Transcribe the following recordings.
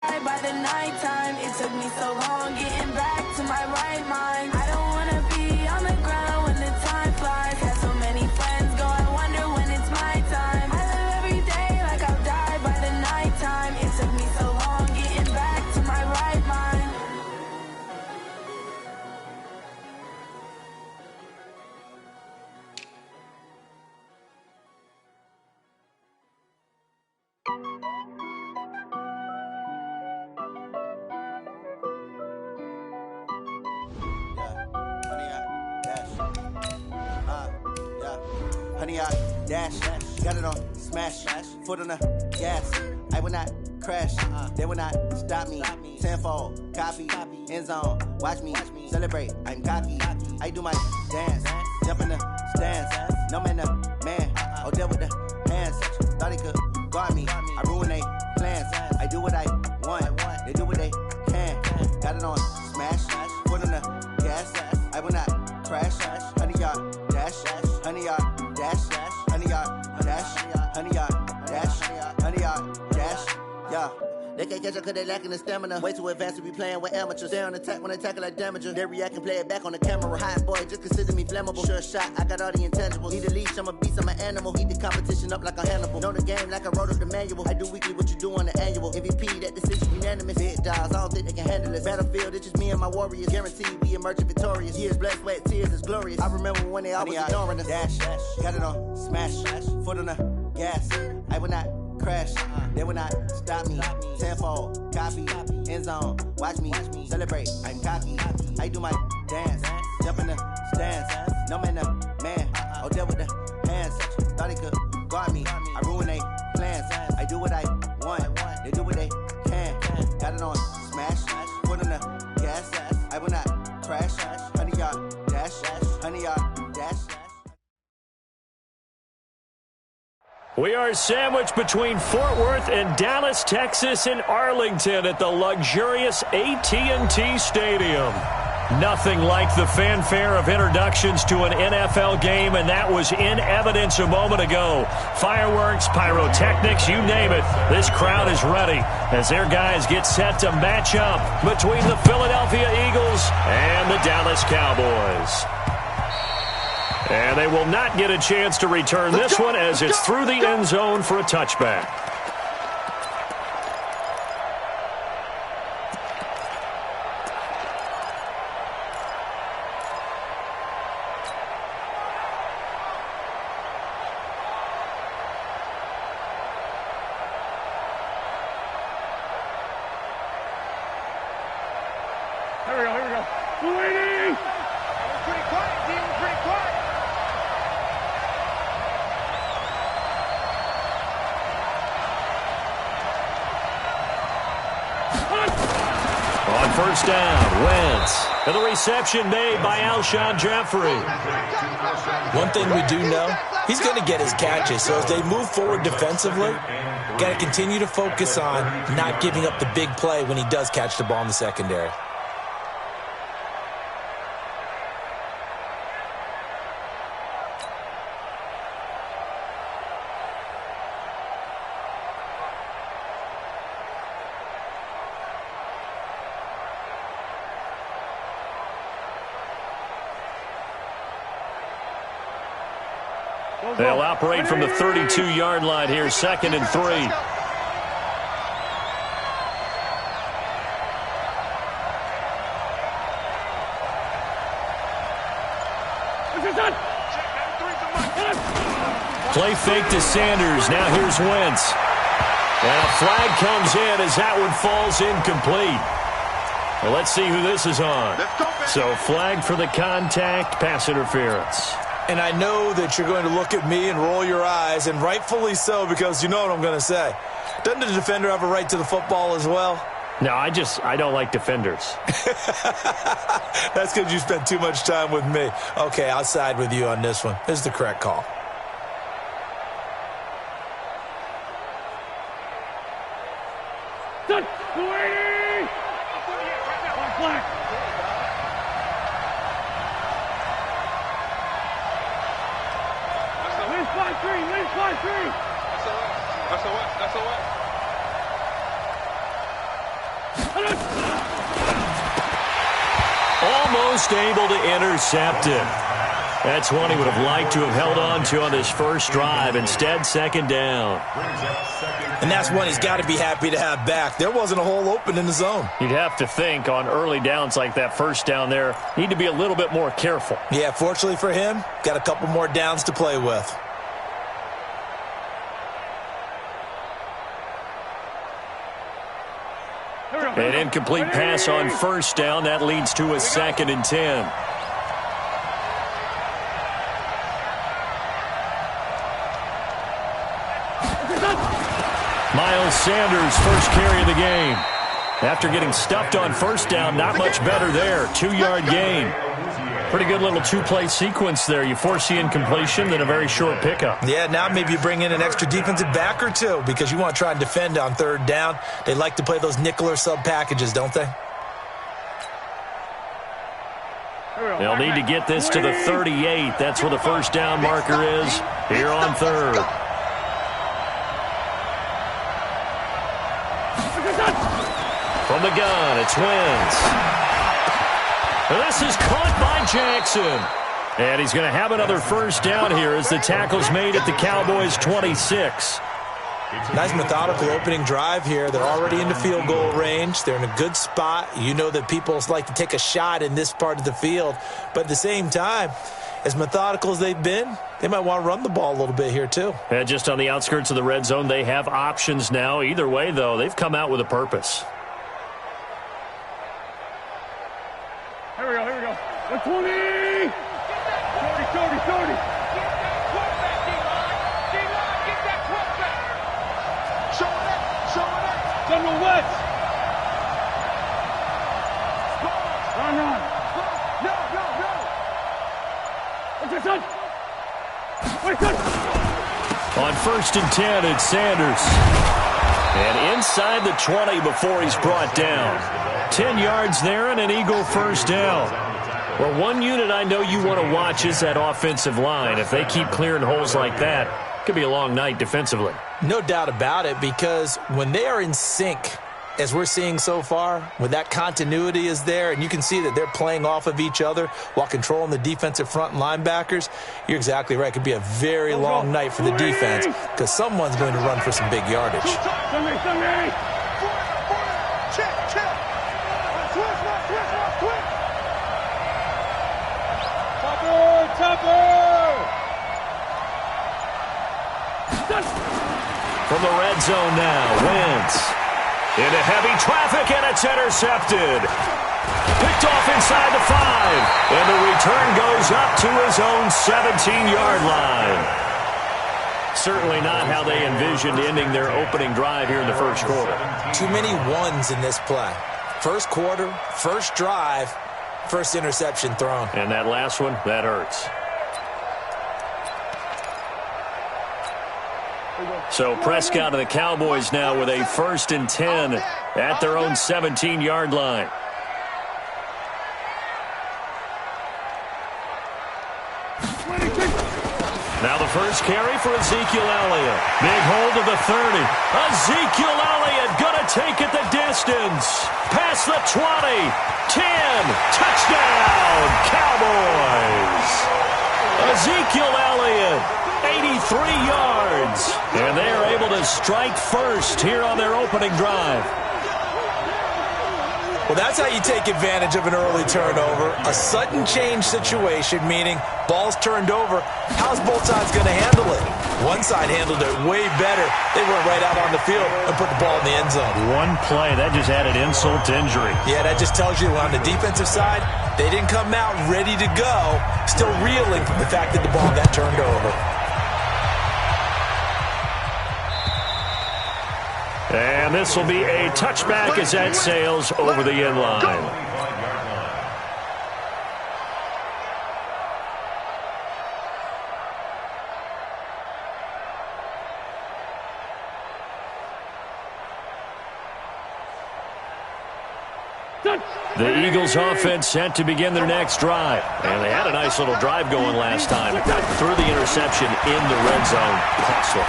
By the nighttime, it took me so long getting back to my right mind. I don't wanna be on the ground when the time flies. Had so many friends go, I wonder when it's my time. I live every day like I'll die by the nighttime. It took me so long getting back to my right mind. Honey, I dash, got it on smash, foot on the gas. I will not crash, they will not stop me. Tenfold, copy, end zone, watch me celebrate. I'm cocky, I do my dance, jump in the stands. No man, man, oh, deal with the hands. Thought he could guard me, I ruin they plans. I do what I want, they do what they can. Got it on smash, foot on the gas. I will not crash, honey, y'all dash, honey, y'all dash, honey, y'all dash, honey, y'all dash, honey, y'all dash, yeah. They can't catch up cause they lacking the stamina. Way too advanced to be playing with amateurs. Stay on attack when they tackle like damager. They react and play it back on the camera. Hot boy, just consider me flammable. Sure shot, I got all the intangibles. Need a leash, I'm a beast, I'm an animal. Eat the competition up like a Hannibal. Know the game like I wrote up the manual. I do weekly what you do on the annual. MVP, that decision unanimous. Big dogs, I don't think they can handle this. Battlefield, it's just me and my warriors. Guaranteed we emerge victorious. Years, blood, sweat, tears, is glorious. I remember when they always ignoring us. Dash, got it on smash, foot on the gas. I will not crash, they will not stop me. Tenfold, copy, end zone, watch me celebrate. I'm cocky, I do my dance, jump in the stands. No man, man, oh, deal with the hands. Thought he could guard me, I ruin they plans. I do what I want, they do what they can. Got it on smash, foot on the gas. I will not crash, honey, y'all dash, honey, y'all dash. We are sandwiched between Fort Worth and Dallas, Texas, and Arlington at the luxurious AT&T Stadium. Nothing like the fanfare of introductions to an NFL game, and that was in evidence a moment ago. Fireworks, pyrotechnics, you name it. This crowd is ready as their guys get set to match up between the Philadelphia Eagles and the Dallas Cowboys. And they will not get a chance to return this one as it's through the end zone for a touchback. Here we go. Waiting! Pretty quiet, team. Pretty quiet. On first down, Wentz. And the reception made by Alshon Jeffrey. One thing we do know, he's going to get his catches. So as they move forward defensively, got to continue to focus on not giving up the big play when he does catch the ball in the secondary. They'll operate from the 32-yard line here, 2nd and 3. Play fake to Sanders. Now here's Wentz. And a flag comes in as that one falls incomplete. Well, let's see who this is on. So flag for the contact, pass interference. And I know that you're going to look at me and roll your eyes, and rightfully so, because you know what I'm going to say. Doesn't the defender have a right to the football as well? No, I don't like defenders. That's because you spent too much time with me. Okay, I'll side with you on this one. This is the correct call. Done. Waiting! Flag. Win 5-3. Win 5-3. That's a what? Almost able to intercept it. That's one he would have liked to have held on to on this first drive. Instead, second down. And that's one he's got to be happy to have back. There wasn't a hole open in the zone. You'd have to think on early downs like that first down there, need to be a little bit more careful. Yeah, fortunately for him, got a couple more downs to play with. An incomplete pass on first down. That leads to a 2nd and 10. Miles Sanders, first carry of the game. After getting stuffed on first down, not much better there. 2-yard gain. Pretty good little two-play sequence there. You force the incompletion, then a very short pickup. Yeah, now maybe you bring in an extra defensive back or two because you want to try and defend on third down. They like to play those nickel or sub packages, don't they? They'll need to get this to the 38. That's where the first down marker is here on third. From the gun, it's Wentz. This is caught by Jackson. And he's going to have another first down here as the tackle's made at the Cowboys' 26. Nice methodical opening drive here. They're already into field goal range. They're in a good spot. You know that people like to take a shot in this part of the field. But at the same time, as methodical as they've been, they might want to run the ball a little bit here too. And just on the outskirts of the red zone, they have options now. Either way, though, they've come out with a purpose. Here we go. 120! 40. General Wentz! Run! No! What's this on? Wait, on 1st and 10, it's Sanders. And inside the 20 before he's brought down. 10 yards there and an Eagle first down. Well, one unit I know you want to watch is that offensive line. If they keep clearing holes like that, it could be a long night defensively. No doubt about it, because when they are in sync, as we're seeing so far, when that continuity is there, and you can see that they're playing off of each other while controlling the defensive front and linebackers, you're exactly right. It could be a very long night for the defense because someone's going to run for some big yardage. From the red zone now, Wentz. Into heavy traffic, and it's intercepted. Picked off inside the 5. And the return goes up to his own 17-yard line. Certainly not how they envisioned ending their opening drive here in the first quarter. Too many ones in this play. First quarter, first drive, first interception thrown. And that last one, that hurts. So Prescott and the Cowboys now with a 1st and 10 at their own 17-yard line. Now the first carry for Ezekiel Elliott. Big hold of the 30. Ezekiel Elliott gonna take it the distance. Past the 20. 10. Touchdown, Cowboys. Ezekiel Elliott, 83 yards. And they are able to strike first here on their opening drive. Well, that's how you take advantage of an early turnover. A sudden change situation, meaning ball's turned over. How's both sides going to handle it? One side handled it way better. They went right out on the field and put the ball in the end zone. One play, that just added insult to injury. Yeah, that just tells you on the defensive side, they didn't come out ready to go, still reeling from the fact that the ball got turned over. And this will be a touchback as that sails over the end line. The Eagles offense set to begin their next drive. And they had a nice little drive going last time. Threw the interception in the red zone. Costly.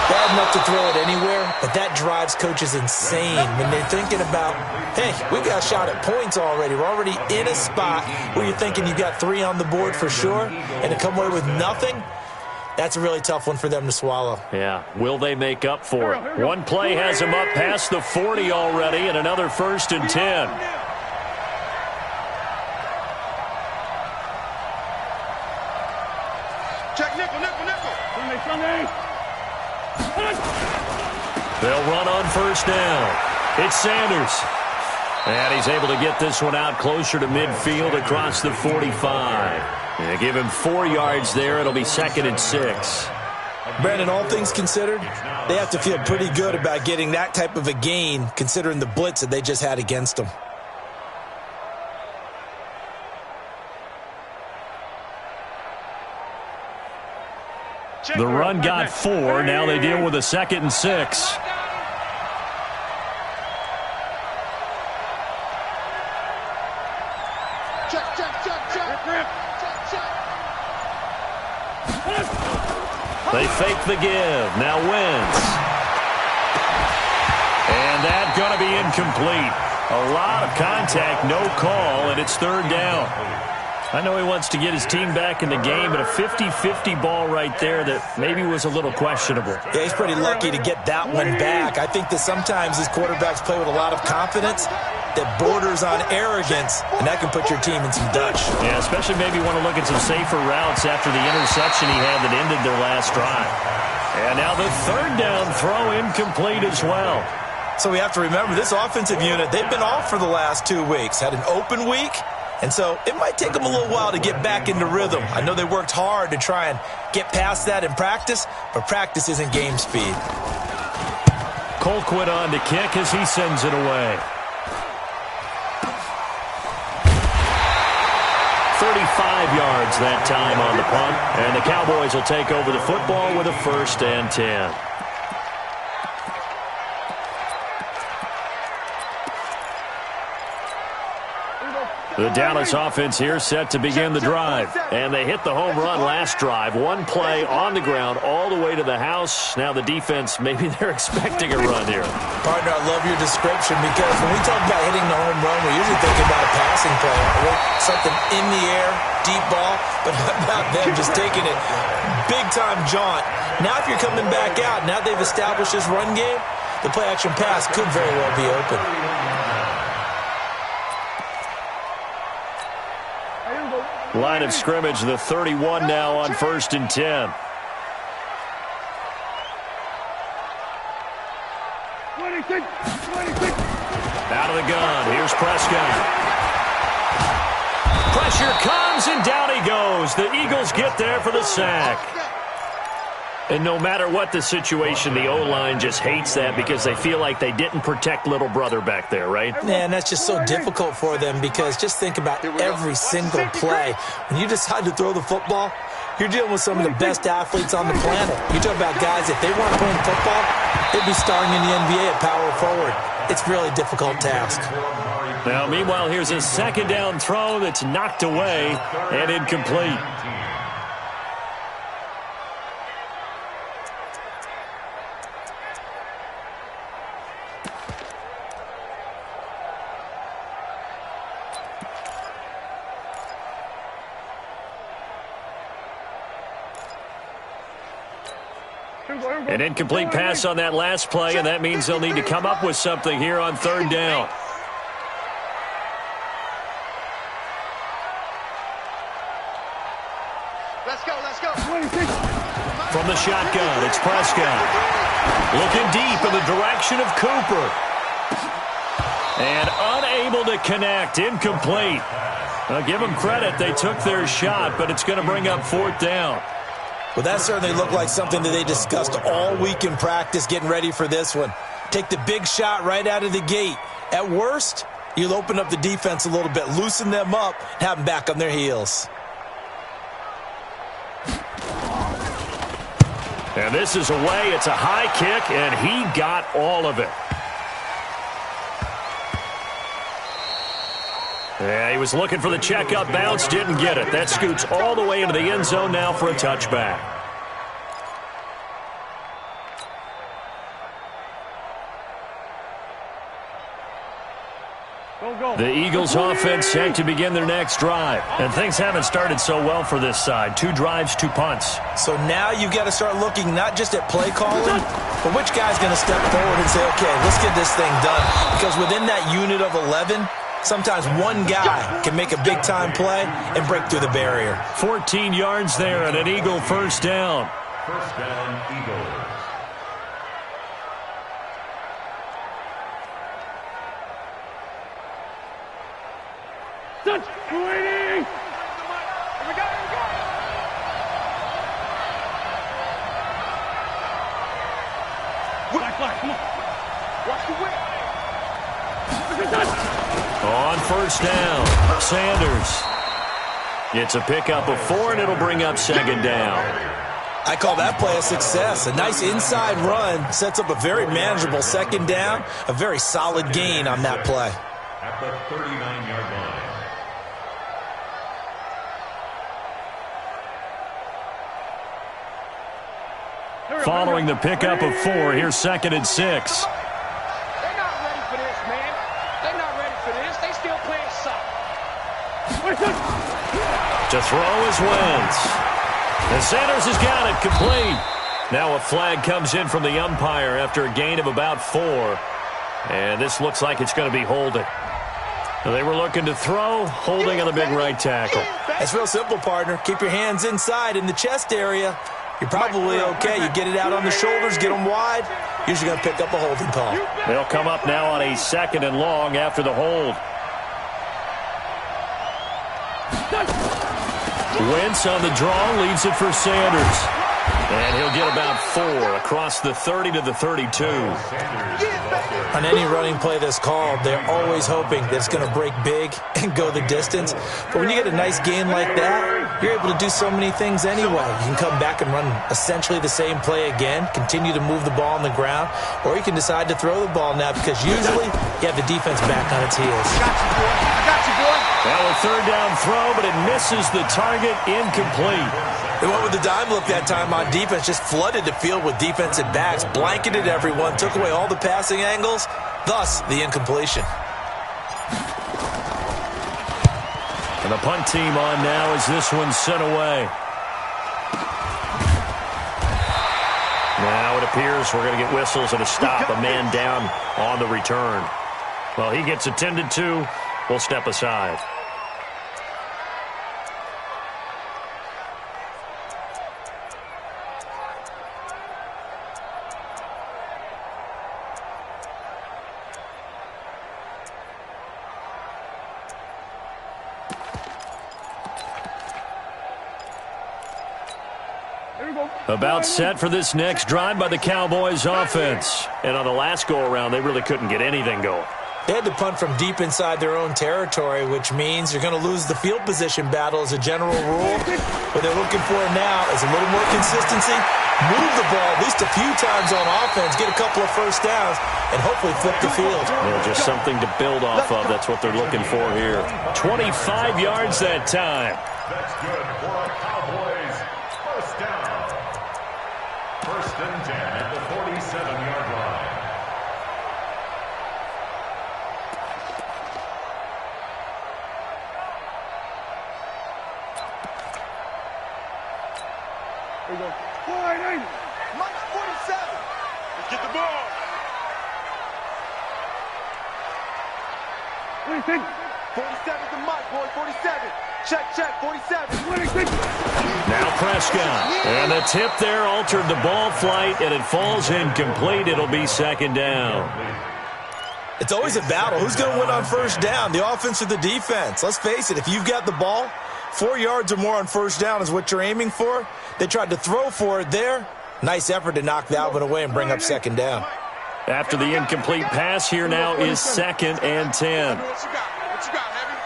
bad enough to throw it anywhere, but that drives coaches insane when they're thinking about, hey, we got a shot at points already. We're already in a spot where you're thinking you got 3 on the board for sure, and to come away with nothing, that's a really tough one for them to swallow. Yeah, will they make up for it? One play has them up past the 40 already, and another 1st and 10. Check nickel. Sunday. They'll run on 1st down. It's Sanders. And he's able to get this one out closer to midfield across the 45. And give him 4 yards there. It'll be 2nd and 6. Brandon, all things considered, they have to feel pretty good about getting that type of a gain considering the blitz that they just had against them. The run got 4. Now they deal with a 2nd and 6. They fake the give. Now Wentz. And that's going to be incomplete. A lot of contact, no call, and it's 3rd down. I know he wants to get his team back in the game, but a 50-50 ball right there that maybe was a little questionable. Yeah, he's pretty lucky to get that one back. I think that sometimes his quarterbacks play with a lot of confidence that borders on arrogance, and that can put your team in some Dutch. Yeah, especially maybe want to look at some safer routes after the interception he had that ended their last drive. And now the 3rd down throw incomplete as well. So we have to remember this offensive unit, they've been off for the last 2 weeks. Had an open week. And so it might take them a little while to get back into rhythm. I know they worked hard to try and get past that in practice, but practice isn't game speed. Colquitt on to kick as he sends it away. 35 yards that time on the punt, and the Cowboys will take over the football with a 1st and 10. The Dallas offense here set to begin the drive. And they hit the home run last drive. 1 play on the ground all the way to the house. Now the defense, maybe they're expecting a run here. Partner, I love your description because when we talk about hitting the home run, we're usually thinking about a passing play. Something in the air, deep ball. But how about them just taking it big-time jaunt? Now if you're coming back out, now they've established this run game, the play-action pass could very well be open. Line of scrimmage, the 31 now on 1st and 10. 26. Out of the gun. Here's Prescott. Pressure comes, and down he goes. The Eagles get there for the sack. And no matter what the situation, the O-line just hates that because they feel like they didn't protect little brother back there, right? Man, that's just so difficult for them because just think about every single play. When you decide to throw the football, you're dealing with some of the best athletes on the planet. You talk about guys, if they weren't playing football, they'd be starring in the NBA at power forward. It's a really difficult task. Now, meanwhile, here's a 2nd down throw that's knocked away and incomplete. An incomplete pass on that last play, and that means they'll need to come up with something here on 3rd down. Let's go. From the shotgun, it's Prescott. Looking deep in the direction of Cooper. And unable to connect, incomplete. Now, give them credit, they took their shot, but it's going to bring up 4th down. Well, that certainly looked like something that they discussed all week in practice getting ready for this one. Take the big shot right out of the gate. At worst, you'll open up the defense a little bit, loosen them up, and have them back on their heels. And this is away. It's a high kick, and he got all of it. Yeah, he was looking for the checkup bounce, didn't get it. That scoots all the way into the end zone now for a touchback. The Eagles offense set to begin their next drive. And things haven't started so well for this side. 2 drives, 2 punts. So now you've got to start looking not just at play calling, but which guy's going to step forward and say, okay, let's get this thing done. Because within that unit of 11, sometimes one guy can make a big-time play and break through the barrier. 14 yards there and an Eagle first down. First down, Eagles. Touch! 280! Black, come on. Watch the whip. On first down, Sanders. It's a pickup of 4, and it'll bring up second down. I call that play a success. A nice inside run sets up a very manageable second down, a very solid gain on that play. At the 39-yard line. Following the pickup of 4, here's 2nd and 6. They're not ready for this, man. They're not ready for this. They still playing soft. To throw is Wentz. And Sanders has got it complete. Now a flag comes in from the umpire after a gain of about 4. And this looks like it's going to be holding. They were looking to throw, holding on the big right tackle. It's real simple, partner. Keep your hands inside in the chest area. You're probably okay. You get it out on the shoulders, get them wide. Usually going to pick up a holding call. They'll come up now on a 2nd and long after the hold. Wentz on the draw, leads it for Sanders. And he'll get about 4 across the 30 to the 32. On any running play that's called, they're always hoping that it's going to break big and go the distance. But when you get a nice gain like that, you're able to do so many things anyway. You can come back and run essentially the same play again, continue to move the ball on the ground, or you can decide to throw the ball now because usually you have the defense back on its heels. I got you, boy. Now a 3rd down throw, but it misses the target, incomplete. They went with the dime look that time on defense, just flooded the field with defensive backs, blanketed everyone, took away all the passing angles, thus the incompletion. And the punt team on now as this one's sent away. Now it appears we're going to get whistles and a stop, a man down on the return. Well, he gets attended to. We'll step aside. About set for this next drive by the Cowboys offense. And on the last go-around, they really couldn't get anything going. They had to punt from deep inside their own territory, which means you're going to lose the field position battle as a general rule. What they're looking for now is a little more consistency, move the ball at least a few times on offense, get a couple of first downs, and hopefully flip the field. Yeah, just something to build off of. That's what they're looking for here. 25 yards that time. That's good for a Cowboys first down. First and 10 at the 47-yard line. There you go. 480. Mike 47. Let's get the ball. What do you think? 47 to Mike, boy. 47. Check, 47. Now Prescott. And the tip there altered the ball flight, and it falls incomplete. It'll be 2nd down. It's always a battle. Who's going to win on first down, the offense or the defense? Let's face it, if you've got the ball, 4 yards or more on first down is what you're aiming for. They tried to throw for it there. Nice effort to knock that one away and bring up 2nd down. After the incomplete pass, here now is 2nd and 10. What you got? What you got, Heavy?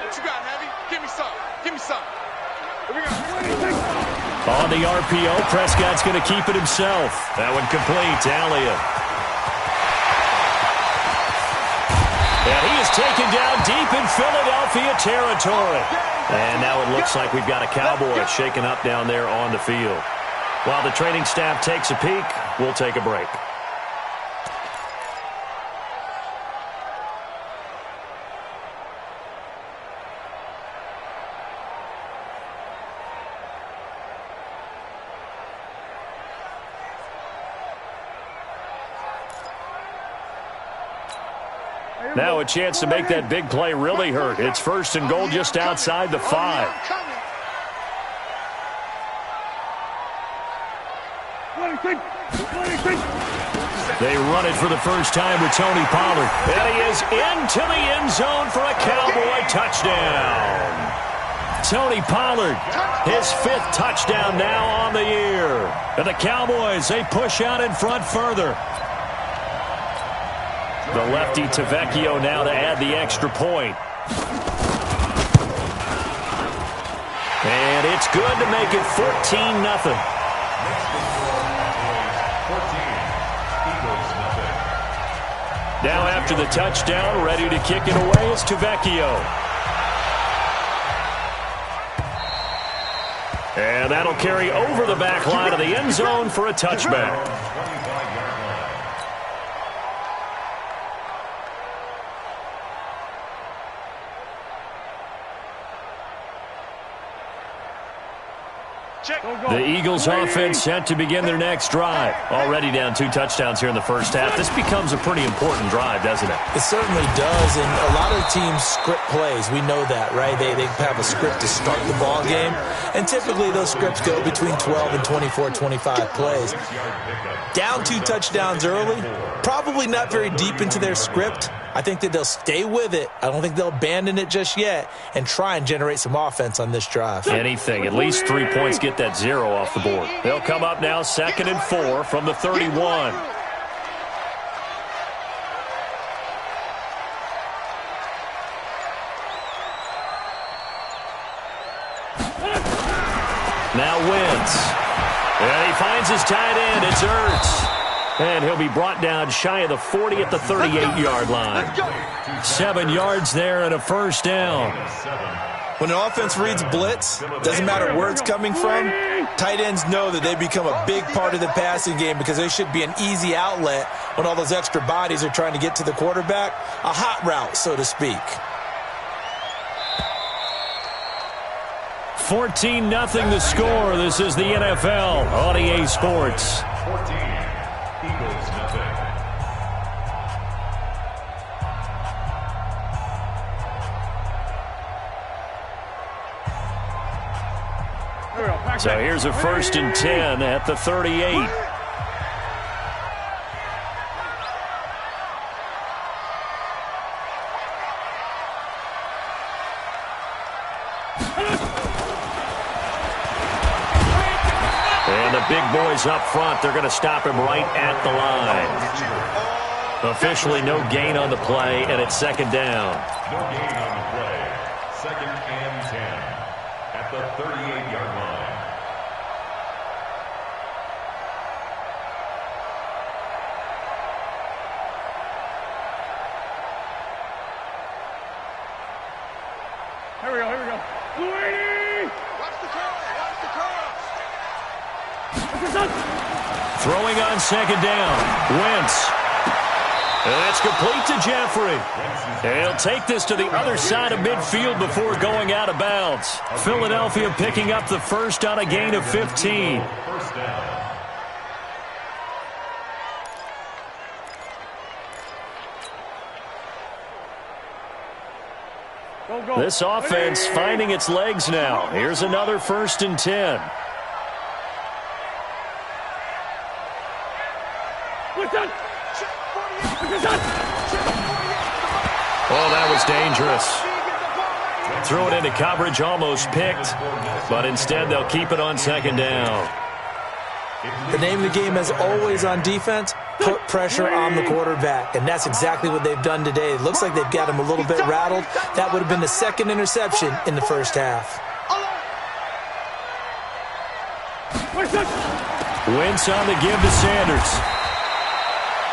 What you got, Heavy? Give me some. Give me some. Here we go. On the RPO, Prescott's going to keep it himself. That one complete to Elliott. And he is taken down deep in Philadelphia territory. And now it looks like we've got a Cowboy shaken up down there on the field. While the training staff takes a peek, we'll take a break. Now a chance to make that big play really hurt. It's 1st and goal just outside the 5. They run it for the first time with Tony Pollard. And he is into the end zone for a Cowboy touchdown. Tony Pollard, his 5th touchdown now on the year. And the Cowboys, they push out in front further. The lefty Tavecchio now to add the extra point. And it's good to make it 14-0. Now after the touchdown, ready to kick it away is Tavecchio. And that'll carry over the back line of the end zone for a touchback. The Eagles offense set to begin their next drive. Already down 2 touchdowns here in the first half. This becomes a pretty important drive, doesn't it? It certainly does, and a lot of teams script plays. We know that, right? They have a script to start the ball game, and typically those scripts go between 12 and 24, 25 plays. Down 2 touchdowns early, probably not very deep into their script. I think that they'll stay with it. I don't think they'll abandon it just yet and try and generate some offense on this drive. Anything. At least 3 points get that 0 off the board. They'll come up now 2nd and 4 from the 31. Now Wentz. And he finds his tight end. It's Ertz. And he'll be brought down shy of the 40 at the 38-yard line. 7 yards there and a first down. When an offense reads blitz, doesn't matter where it's coming from, tight ends know that they become a big part of the passing game because they should be an easy outlet when all those extra bodies are trying to get to the quarterback. A hot route, so to speak. 14-0 the score. This is the NFL on EA Sports. 14, Eagles nothing. So here's a 1st and 10 at the 38. And the big boys up front, they're going to stop him right at the line. Officially no gain on the play, and it's 2nd down. No gain on the play. 2nd and 10 at the 38-yard line. Here we go. Louie! Watch the curl. Throwing on 2nd down. Wentz. And it's complete to Jeffrey. And he'll take this to the other side of midfield before going out of bounds. Philadelphia picking up the first on a gain of 15. First down. This offense finding its legs now. Here's another 1st and 10. Oh, that was dangerous. Threw it into coverage, almost picked, but instead they'll keep it on 2nd down. The name of the game is always on defense, put pressure on the quarterback, and that's exactly what they've done today. It looks like they've got him a little bit rattled. That would have been the 2nd interception in the first half. Wentz on the give to Sanders.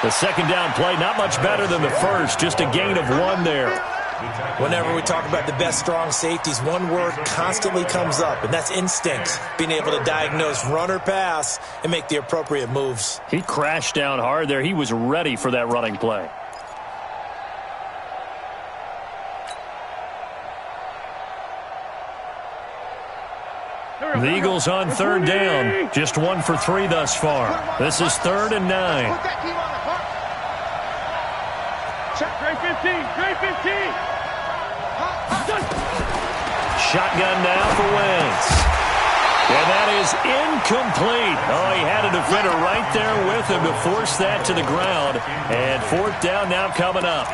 The 2nd down play, not much better than the first, just a gain of 1 there. Whenever we talk about the best strong safeties, one word constantly comes up, and that's instinct. Being able to diagnose run or pass and make the appropriate moves. He crashed down hard there. He was ready for that running play. The Eagles on 3rd down. Just 1 for 3 thus far. This is 3rd and 9. Trey 15. Trey 15. Shotgun now for Wentz. And that is incomplete. Oh, he had a defender right there with him to force that to the ground. And fourth down now coming up.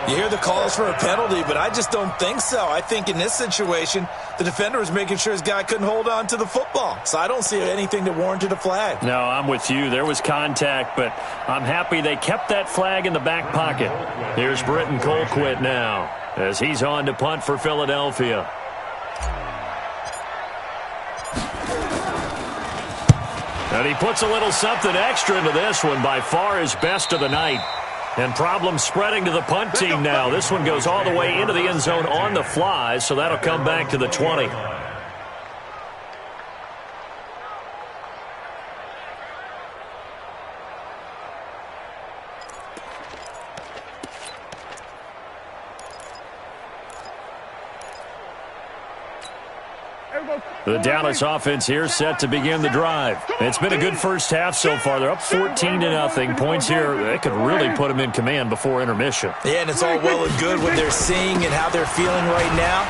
You hear the calls for a penalty, but I just don't think so. I think in this situation, the defender was making sure his guy couldn't hold on to the football. So I don't see anything that warranted a flag. No, I'm with you. There was contact, but I'm happy they kept that flag in the back pocket. Here's Britton Colquitt now as he's on to punt for Philadelphia. And he puts a little something extra into this one, by far his best of the night. And problems spreading to the punt team now. This one goes all the way into the end zone on the fly, so that'll come back to the 20. The Dallas offense here set to begin the drive. It's been a good first half so far. They're up 14-0. Points here, they could really put them in command before intermission. Yeah, and it's all well and good what they're seeing and how they're feeling right now.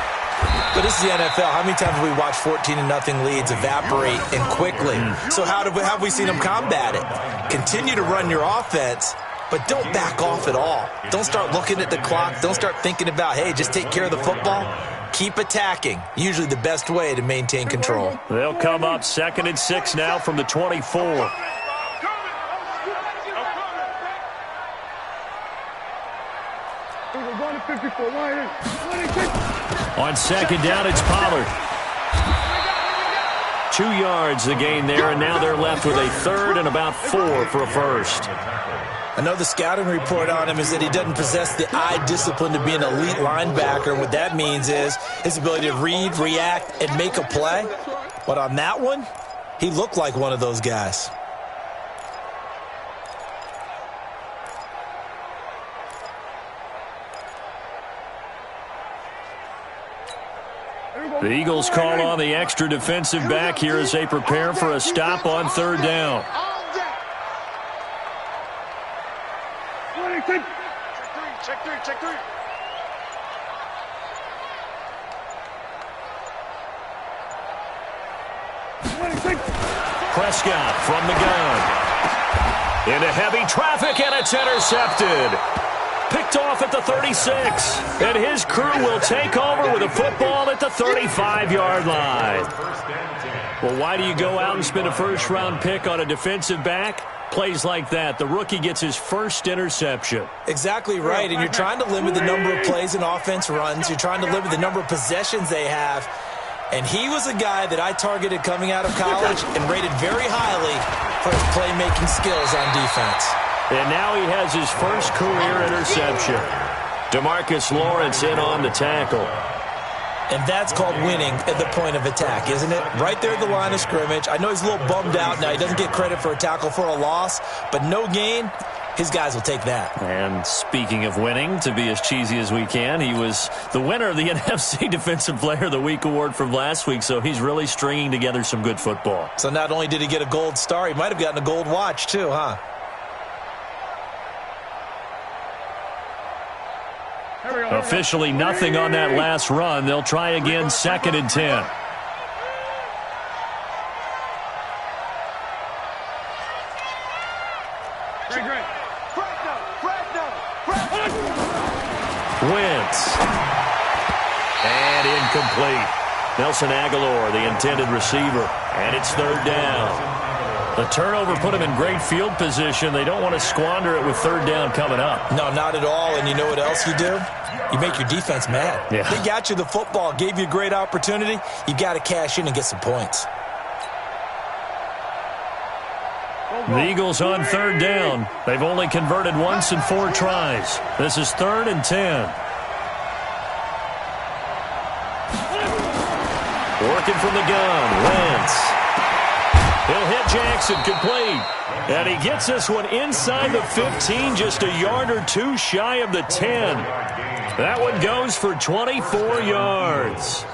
But this is the NFL. How many times have we watched 14-0 leads evaporate and quickly? So how have we seen them combat it? Continue to run your offense, but don't back off at all. Don't start looking at the clock. Don't start thinking about, hey, just take care of the football. Keep attacking. Usually the best way to maintain control. They'll come up 2nd and 6 now from the 24. On 2nd down, it's Pollard. 2 yards the gain there, and now they're left with a 3rd and about 4 for a first. I know the scouting report on him is that he doesn't possess the eye discipline to be an elite linebacker. What that means is his ability to read, react, and make a play. But on that one, he looked like one of those guys. The Eagles call on the extra defensive back here as they prepare for a stop on 3rd down. Check three. Prescott from the gun. Into heavy traffic, and it's intercepted. Picked off at the 36. And his crew will take over with a football at the 35-yard line. Well, why do you go out and spend a first-round pick on a defensive back? Plays like that, the rookie gets his first interception. Exactly right, and you're trying to limit the number of plays an offense runs. You're trying to limit the number of possessions they have. And he was a guy that I targeted coming out of college and rated very highly for his playmaking skills on defense. And now he has his first career interception. DeMarcus Lawrence in on the tackle. And that's called winning at the point of attack, isn't it? Right there at the line of scrimmage. I know he's a little bummed out now. He doesn't get credit for a tackle for a loss, but no gain, his guys will take that. And speaking of winning, to be as cheesy as we can, he was the winner of the NFC Defensive Player of the Week award from last week, so he's really stringing together some good football. So not only did he get a gold star, he might have gotten a gold watch too, huh? Officially nothing on that last run. They'll try again 2nd and 10. Wentz. And incomplete. Nelson Aguilar, the intended receiver. And it's 3rd down. The turnover put him in great field position. They don't want to squander it with 3rd down coming up. No, not at all. And you know what else you do? You make your defense mad. Yeah. They got you the football, gave you a great opportunity. You got to cash in and get some points. The Eagles on 3rd down. They've only converted once in 4 tries. This is 3rd and 10. Working from the gun, Wentz. He'll hit Jackson, complete. And he gets this one inside the 15, just a yard or 2 shy of the 10. That one goes for 24 yards.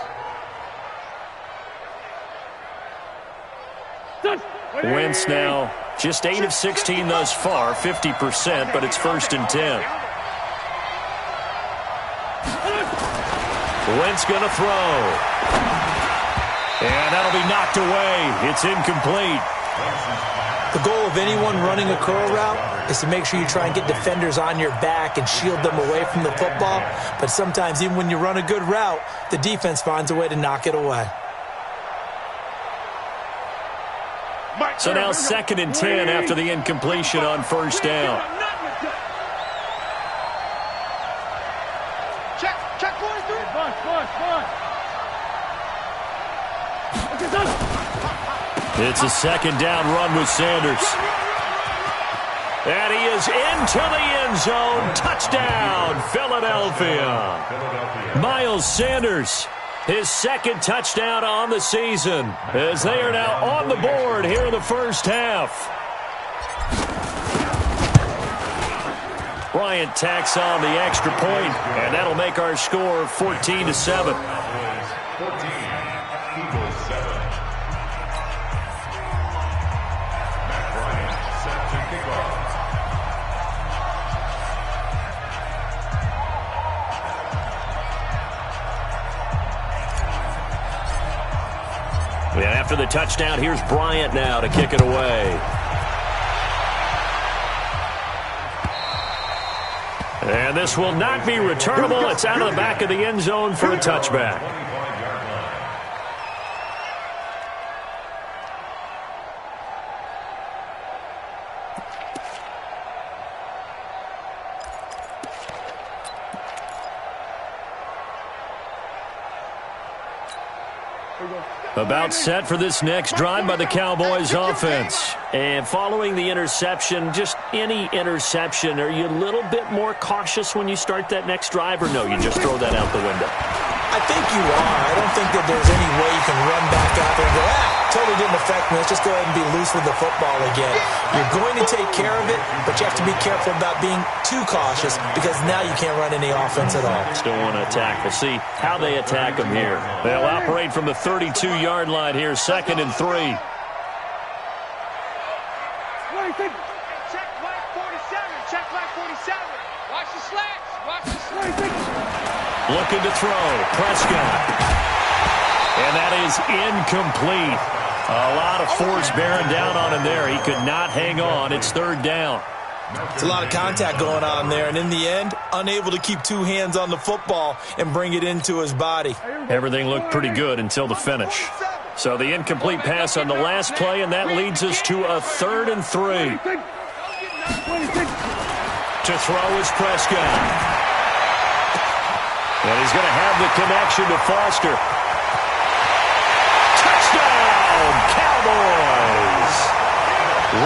Wentz now just 8 of 16 thus far, 50%, but it's 1st and 10. Wentz going to throw. And that'll be knocked away. It's incomplete. The goal of anyone running a curl route is to make sure you try and get defenders on your back and shield them away from the football. But sometimes even when you run a good route, the defense finds a way to knock it away. So now 2nd and 10 after the incompletion on first down. Check 43. It's a 2nd down run with Sanders. And he is into the end zone. Touchdown, Philadelphia. Miles Sanders, his 2nd touchdown on the season, as they are now on the board here in the first half. Bryant tacks on the extra point, and that'll make our score 14-7. 14, Eagles 7. Matt Bryant set to kick off. And after the touchdown, here's Bryant now to kick it away. And this will not be returnable. It's out of the back of the end zone for a touchback. About set for this next drive by the Cowboys offense. And following the interception, just any interception, are you a little bit more cautious when you start that next drive, or no, you just throw that out the window? I think you are. I don't think that there's any way you can run back out there and go, totally didn't affect me. Let's just go ahead and be loose with the football again. You're going to take care of it, but you have to be careful about being too cautious because now you can't run any offense at all. Still want to attack. We'll see how they attack them here. They'll operate from the 32-yard line here, 2nd and 3. Check flag 47. Check flag 47. Watch the slats. Watch the slats. Looking to throw. Prescott. And that is incomplete. A lot of force bearing down on him there. He could not hang on. It's 3rd down. It's a lot of contact going on there, and in the end, unable to keep 2 hands on the football and bring it into his body. Everything looked pretty good until the finish. So the incomplete pass on the last play, and that leads us to a 3rd and 3. To throw is Prescott. And he's going to have the connection to Foster. Touchdown, Cowboys!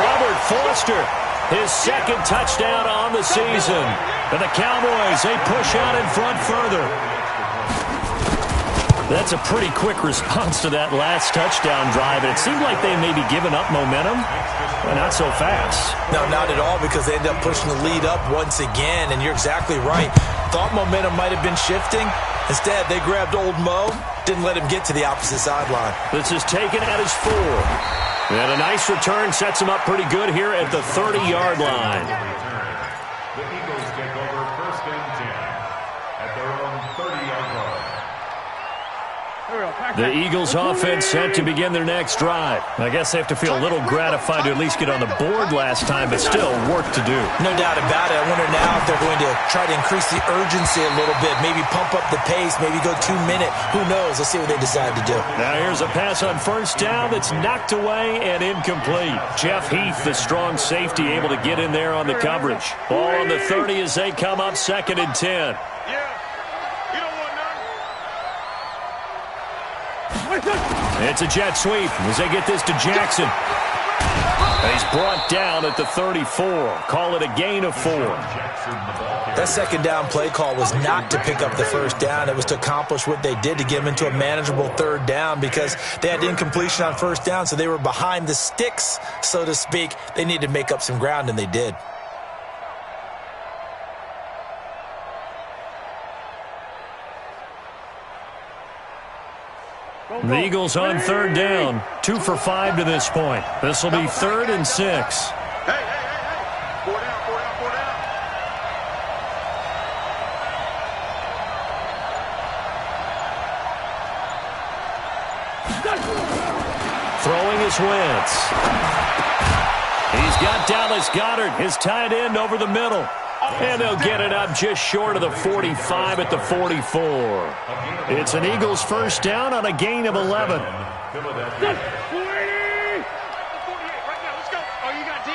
Robert Foster, his 2nd touchdown on the season. And the Cowboys, they push out in front further. That's a pretty quick response to that last touchdown drive. And it seemed like they may be giving up momentum. Well, not so fast. No, not at all, because they end up pushing the lead up once again. And you're exactly right. Thought momentum might have been shifting. Instead, they grabbed old Mo, didn't let him get to the opposite sideline. This is taken at his 4. And a nice return sets him up pretty good here at the 30-yard line. The Eagles take over 1st and 10 at their own 30-yard line. The Eagles offense set to begin their next drive. I guess they have to feel a little gratified to at least get on the board last time, but still work to do. No doubt about it. I wonder now if they're going to try to increase the urgency a little bit, maybe pump up the pace, maybe go 2-minute. Who knows? Let's see what they decide to do. Now here's a pass on first down that's knocked away and incomplete. Jeff Heath, the strong safety, able to get in there on the coverage. Ball on the 30 as they come up 2nd and 10. It's a jet sweep as they get this to Jackson. And he's brought down at the 34. Call it a gain of 4. That 2nd down play call was not to pick up the 1st down. It was to accomplish what they did, to get them into a manageable 3rd down, because they had incompletion on 1st down, so they were behind the sticks, so to speak. They needed to make up some ground, and they did. The Eagles on 3rd down. 2 for 5 to this point. This will be 3rd and 6. Hey. 4 down. Throwing is Wentz. He's got Dallas Goedert, his tight end, over the middle. And they'll get it up just short of the 45 at the 44. It's an Eagles first down on a gain of 11. Right now, let's go. Oh, you got D?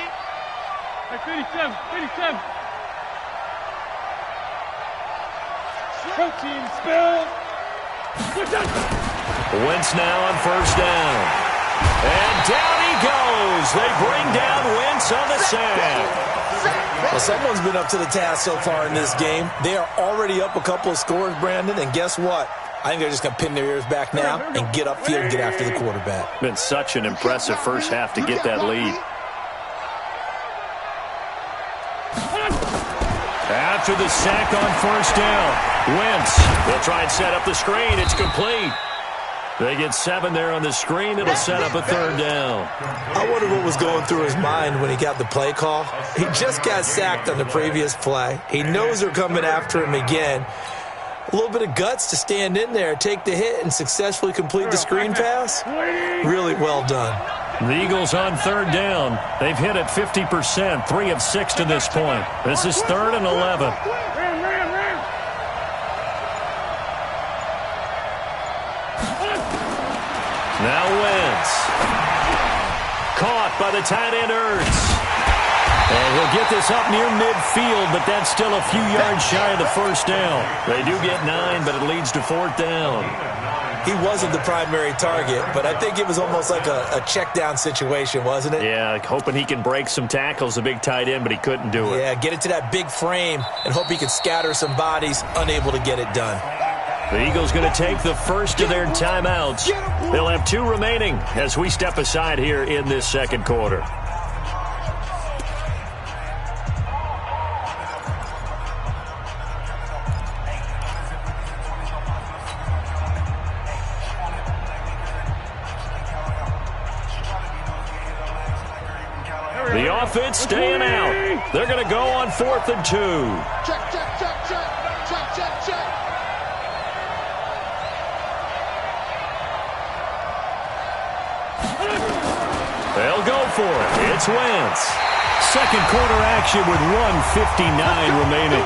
57. Protein spill. Wentz now on first down. And down he goes. They bring down Wentz on the sack. Well, someone's been up to the task so far in this game. They are already up a couple of scores, Brandon, and guess what? I think they're just going to pin their ears back now and get upfield and get after the quarterback. Been such an impressive first half to get that lead. After the sack on first down, Wentz will try and set up the screen. It's complete. They get 7 there on the screen. It'll set up a third down. I wonder what was going through his mind when he got the play call. He just got sacked on the previous play. He knows they're coming after him again. A little bit of guts to stand in there, take the hit, and successfully complete the screen pass. Really well done. The Eagles on third down. They've hit it 50%, 3 of 6 to this point. This is 3rd and 11. Now Wentz. Caught by the tight end Ertz. And he'll get this up near midfield, but that's still a few yards shy of the first down. They do get 9, but it leads to 4th down. He wasn't the primary target, but I think it was almost like a check down situation, wasn't it? Yeah, like hoping he can break some tackles, a big tight end, but he couldn't do it. Yeah, get it to that big frame and hope he can scatter some bodies, unable to get it done. The Eagles going to take the first of their timeouts. They'll have 2 remaining as we step aside here in this second quarter. The offense staying out. They're going to go on 4th and 2. Check. They'll go for it. It's Wentz. Second quarter action with 1:59 remaining.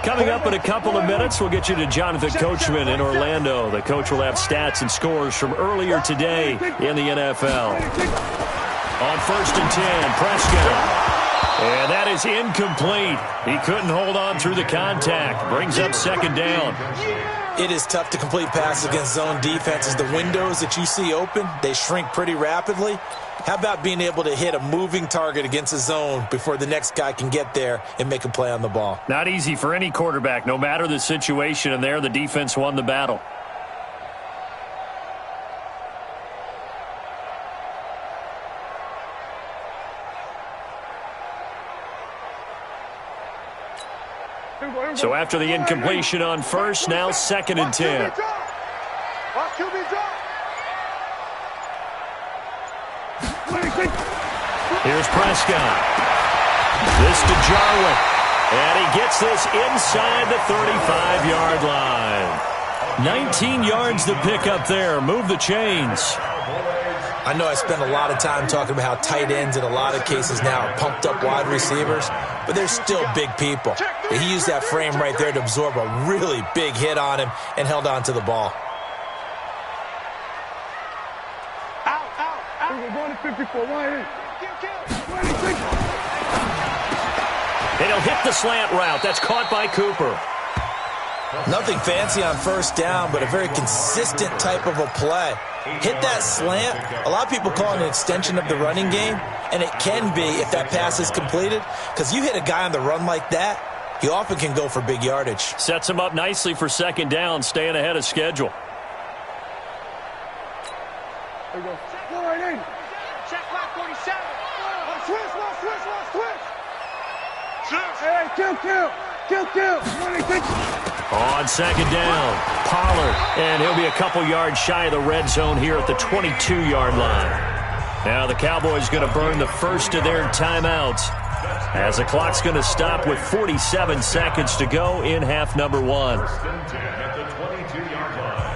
Coming up in a couple of minutes, we'll get you to Jonathan Coachman in Orlando. The coach will have stats and scores from earlier today in the NFL. On 1st and 10, Prescott. And that is incomplete. He couldn't hold on through the contact. Brings up 2nd down. It is tough to complete passes against zone defenses. The windows that you see open, they shrink pretty rapidly. How about being able to hit a moving target against a zone before the next guy can get there and make a play on the ball? Not easy for any quarterback, no matter the situation, and there the defense won the battle. So after the incompletion on first, now 2nd and 10. Here's Prescott. This to Jarwin. And he gets this inside the 35-yard line. 19 yards to pick up there. Move the chains. I know I spend a lot of time talking about how tight ends in a lot of cases now are pumped up wide receivers, but they're still big people. He used that frame right there to absorb a really big hit on him and held on to the ball. We're going to 54. And he'll hit the slant route. That's caught by Cooper. Nothing fancy on first down, but a very consistent type of a play. Hit that slant. A lot of people call it an extension of the running game, and it can be if that pass is completed, because you hit a guy on the run like that, he often can go for big yardage. Sets him up nicely for 2nd down, staying ahead of schedule. There we go. Go right in. Check block 47. Switch. Hey, kill. Kill. On second down, Pollard, and he'll be a couple yards shy of the red zone here at the 22-yard line. Now the Cowboys going to burn the first of their timeouts as the clock's going to stop with 47 seconds to go in half number one. First and 10 at the 22-yard line.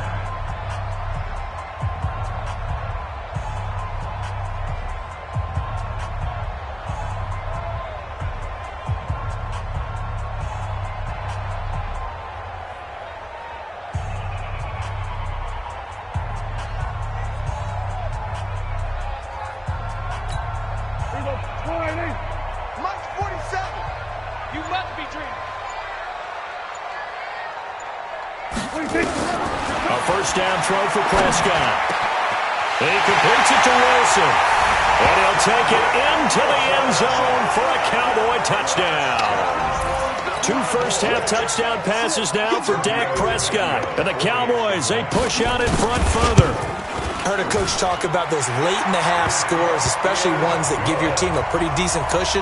Mike 47. You must be dreaming. A first down throw for Prescott. He completes it to Wilson. And he'll take it into the end zone for a Cowboy touchdown. 2 first-half touchdown passes now for Dak Prescott. And the Cowboys, they push out in front further. I heard a coach talk about those late-in-the-half scores, especially ones that give your team a pretty decent cushion.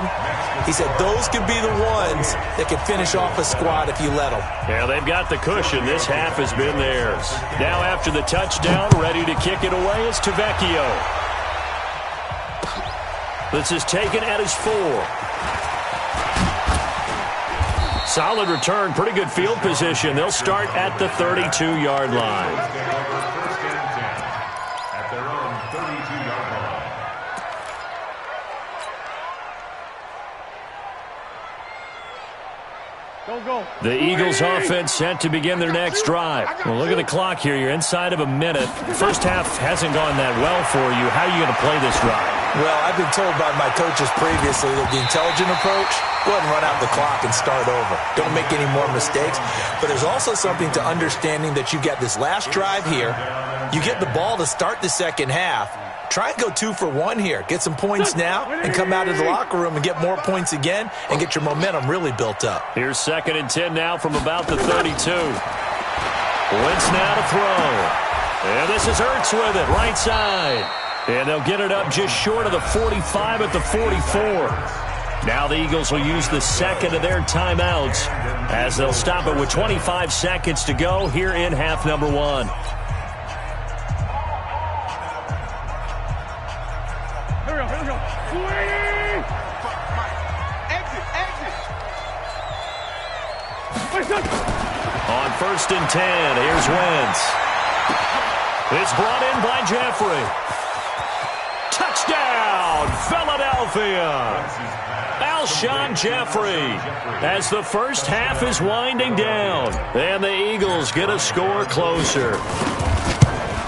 He said those could be the ones that could finish off a squad if you let them. Yeah, they've got the cushion. This half has been theirs. Now after the touchdown, ready to kick it away is Tavecchio. This is taken at his 4. Solid return, pretty good field position. They'll start at the 32-yard line. First and 10 at their own 32-yard line. Go. The Eagles offense set to begin their next drive. Well, look at the clock here. You're inside of a minute. First half hasn't gone that well for you. How are you going to play this drive? Well, I've been told by my coaches previously that the intelligent approach, go ahead and run out the clock and start over. Don't make any more mistakes. But there's also something to understanding that you get this last drive here. You get the ball to start the second half. Try and go 2 for 1 here. Get some points now and come out of the locker room and get more points again and get your momentum really built up. Here's 2nd and 10 now from about the 32. Wentz now to throw. And this is Ertz with it, right side. And they'll get it up just short of the 45 at the 44. Now the Eagles will use the second of their timeouts as they'll stop it with 25 seconds to go here in half number one. Here we go. 280. Exit. On 1st and 10, here's Wentz. It's brought in by Jeffrey. Touchdown, Philadelphia! Alshon Jeffrey as the first half is winding down. And the Eagles get a score closer.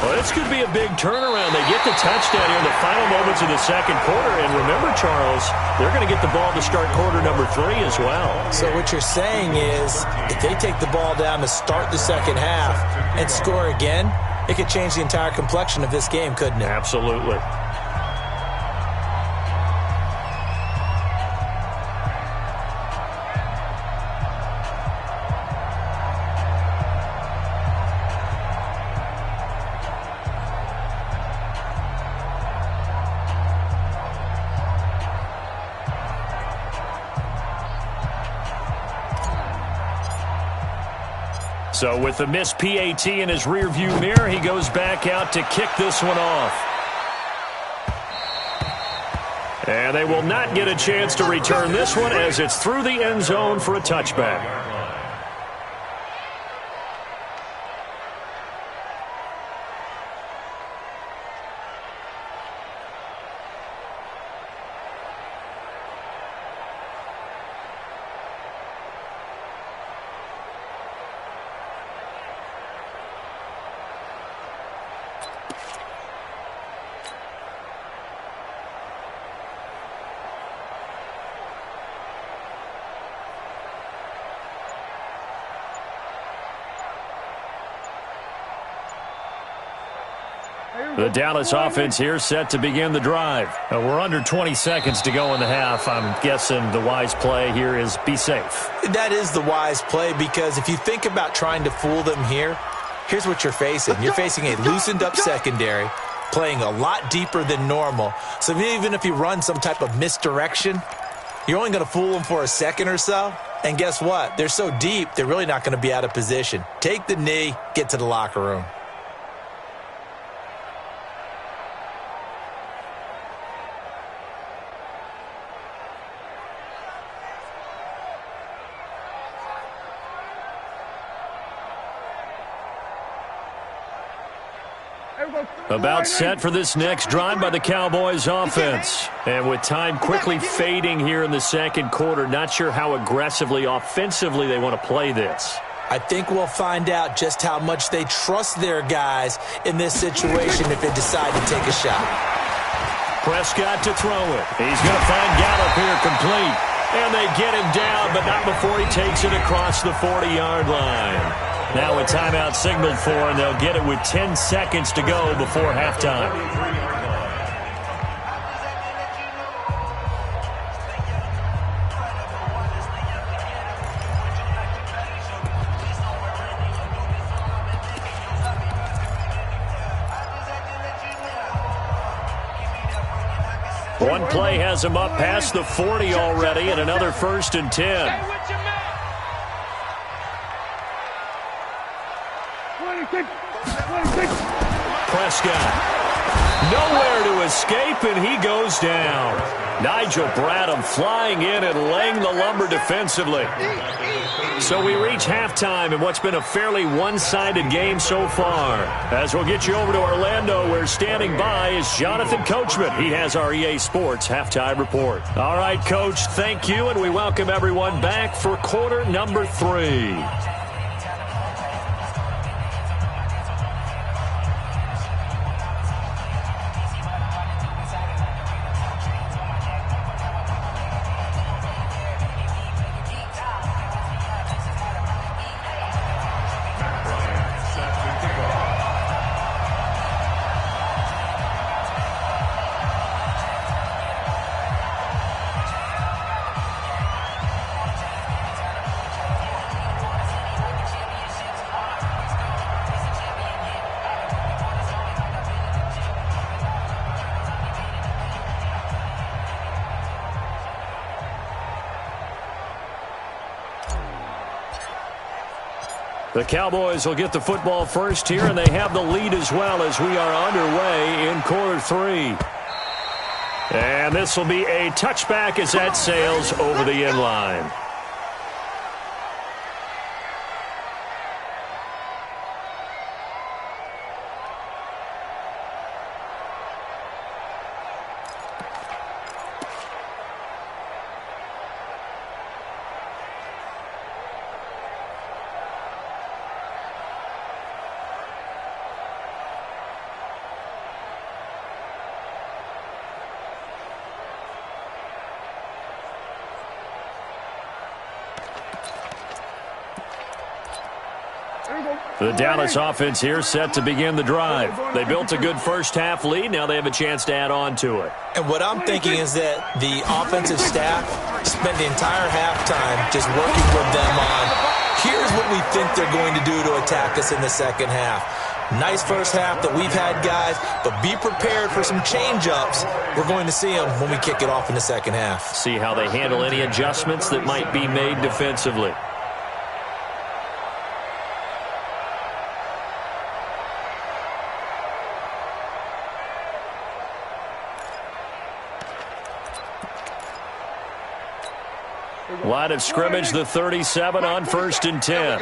Well, this could be a big turnaround. They get the touchdown here in the final moments of the second quarter. And remember, Charles, they're going to get the ball to start quarter number 3 as well. So what you're saying is if they take the ball down to start the second half and score again, it could change the entire complexion of this game, couldn't it? Absolutely. So with the missed PAT in his rearview mirror, he goes back out to kick this one off. And they will not get a chance to return this one as it's through the end zone for a touchback. The Dallas offense here set to begin the drive. We're under 20 seconds to go in the half. I'm guessing the wise play here is be safe. That is the wise play because if you think about trying to fool them here, here's what you're facing. You're facing a loosened up secondary, playing a lot deeper than normal. So even if you run some type of misdirection, you're only going to fool them for a second or so. And guess what? They're so deep, they're really not going to be out of position. Take the knee, get to the locker room. About set for this next drive by the Cowboys offense. And with time quickly fading here in the second quarter, not sure how aggressively, offensively they want to play this. I think we'll find out just how much they trust their guys in this situation if they decide to take a shot. Prescott to throw it. He's going to find Gallup here complete. And they get him down, but not before he takes it across the 40-yard line. Now a timeout signaled for, and they'll get it with 10 seconds to go before halftime. One play has him up past the 40 already, and another 1st and 10. Prescott. Nowhere to escape, and he goes down. Nigel Bradham flying in and laying the lumber defensively. So we reach halftime in what's been a fairly one-sided game so far. As we'll get you over to Orlando, where standing by is Jonathan Coachman. He has our EA Sports halftime report. All right, Coach, thank you, and we welcome everyone back for quarter number 3. The Cowboys will get the football first here, and they have the lead as well as we are underway in quarter 3. And this will be a touchback as that sails over the end line. The Dallas offense here set to begin the drive. They built a good first-half lead. Now they have a chance to add on to it. And what I'm thinking is that the offensive staff spent the entire halftime just working with them on, here's what we think they're going to do to attack us in the second half. Nice first half that we've had, guys, but be prepared for some change-ups. We're going to see them when we kick it off in the second half. See how they handle any adjustments that might be made defensively. Line of scrimmage, the 37 on 1st and 10. And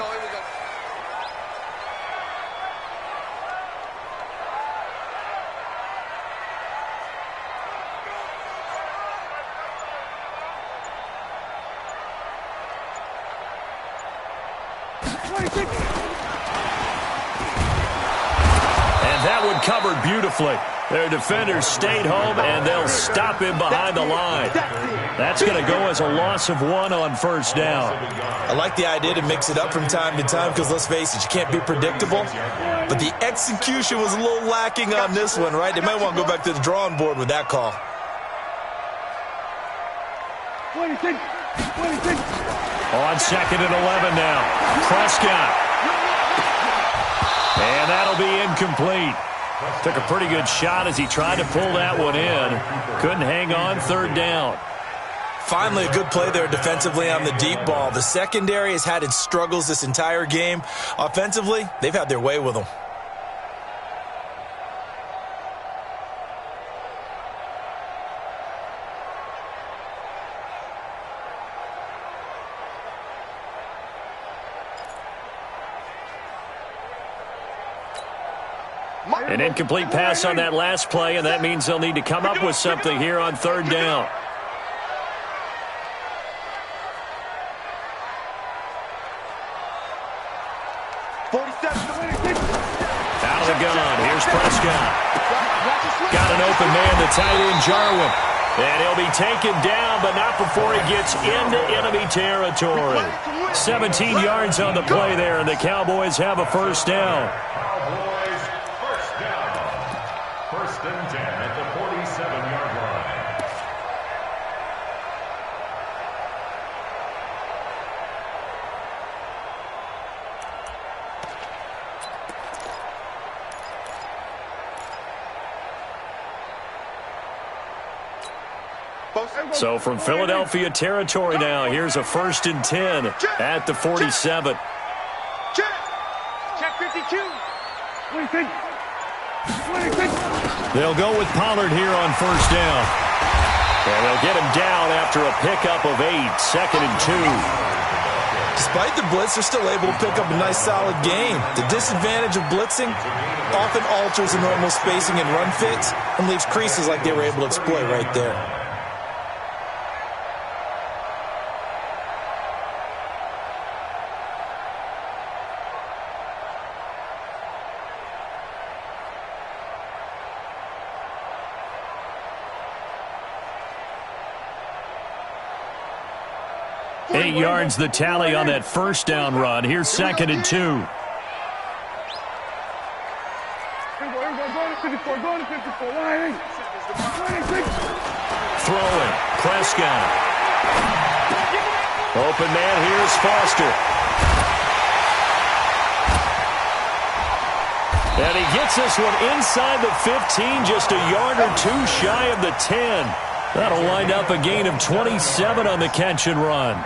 that one covered beautifully. Their defenders stayed home, and they'll stop him behind the line. That's going to go as a loss of 1 on 1st down. I like the idea to mix it up from time to time because, let's face it, you can't be predictable. But the execution was a little lacking on this one, right? They might want to go back to the drawing board with that call. 26. On 2nd and 11 now. Prescott. And that'll be incomplete. Took a pretty good shot as he tried to pull that one in. Couldn't hang on 3rd down. Finally, a good play there defensively on the deep ball. The secondary has had its struggles this entire game. Offensively, they've had their way with them. An incomplete pass on that last play, and that means they'll need to come up with something here on third down. Out of the gun. Here's Prescott. Got an open man, the tight end, Jarwin. And he'll be taken down, but not before he gets into enemy territory. 17 yards on the play there, and the Cowboys have a first down. Cowboys first down. First and 10 at the 47-yard line. So from Philadelphia territory now, here's a first and 10 at the 47. Check 52. They'll go with Pollard here on first down. And they'll get him down after a pickup of 8, second and 2. Despite the blitz, they're still able to pick up a nice, solid game. The disadvantage of blitzing often alters the normal spacing and run fits and leaves creases like they were able to exploit right there. Eight yards the tally on that first down run. Here's second and 2. Going to 54. Throwing. Prescott. Open man. Here's Foster. And he gets this one inside the 15, just a yard or two shy of the 10. That'll wind up a gain of 27 on the catch and run.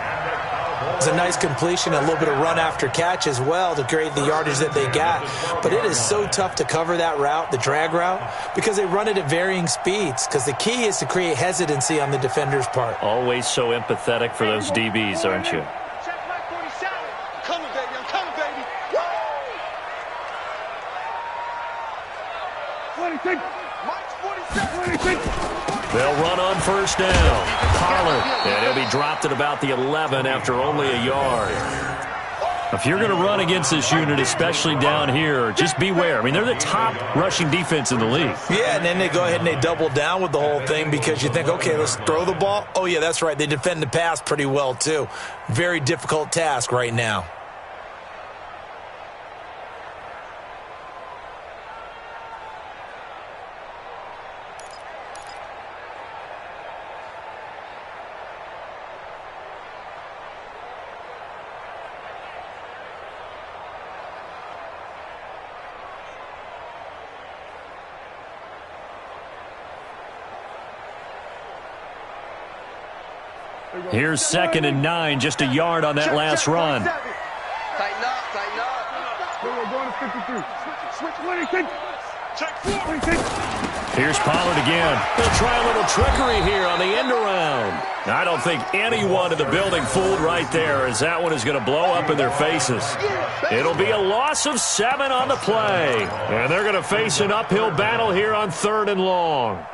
It's a nice completion, a little bit of run after catch as well to create the yardage that they got. But it is so tough to cover that route, the drag route, because they run it at varying speeds. Because the key is to create hesitancy on the defender's part. Always so empathetic for those DBs, aren't you? Check Mike 47. I'm coming, baby. I'm coming, baby. Mike's 47. They'll run on first down. Pollard, and he'll be dropped at about the 11 after only a yard. If you're going to run against this unit, especially down here, just beware. I mean, they're the top rushing defense in the league. Yeah, and then they go ahead and they double down with the whole thing because you think, okay, let's throw the ball. Oh, yeah, that's right. They defend the pass pretty well, too. Very difficult task right now. Here's second and 9, just a yard on that last run. Tighten up, tighten up. We're going to 53. Switch 26. Check 4. Here's Pollard again. They'll try a little trickery here on the end around. I don't think anyone in the building fooled right there, as that one is going to blow up in their faces. It'll be a loss of 7 on the play. And they're going to face an uphill battle here on third and long.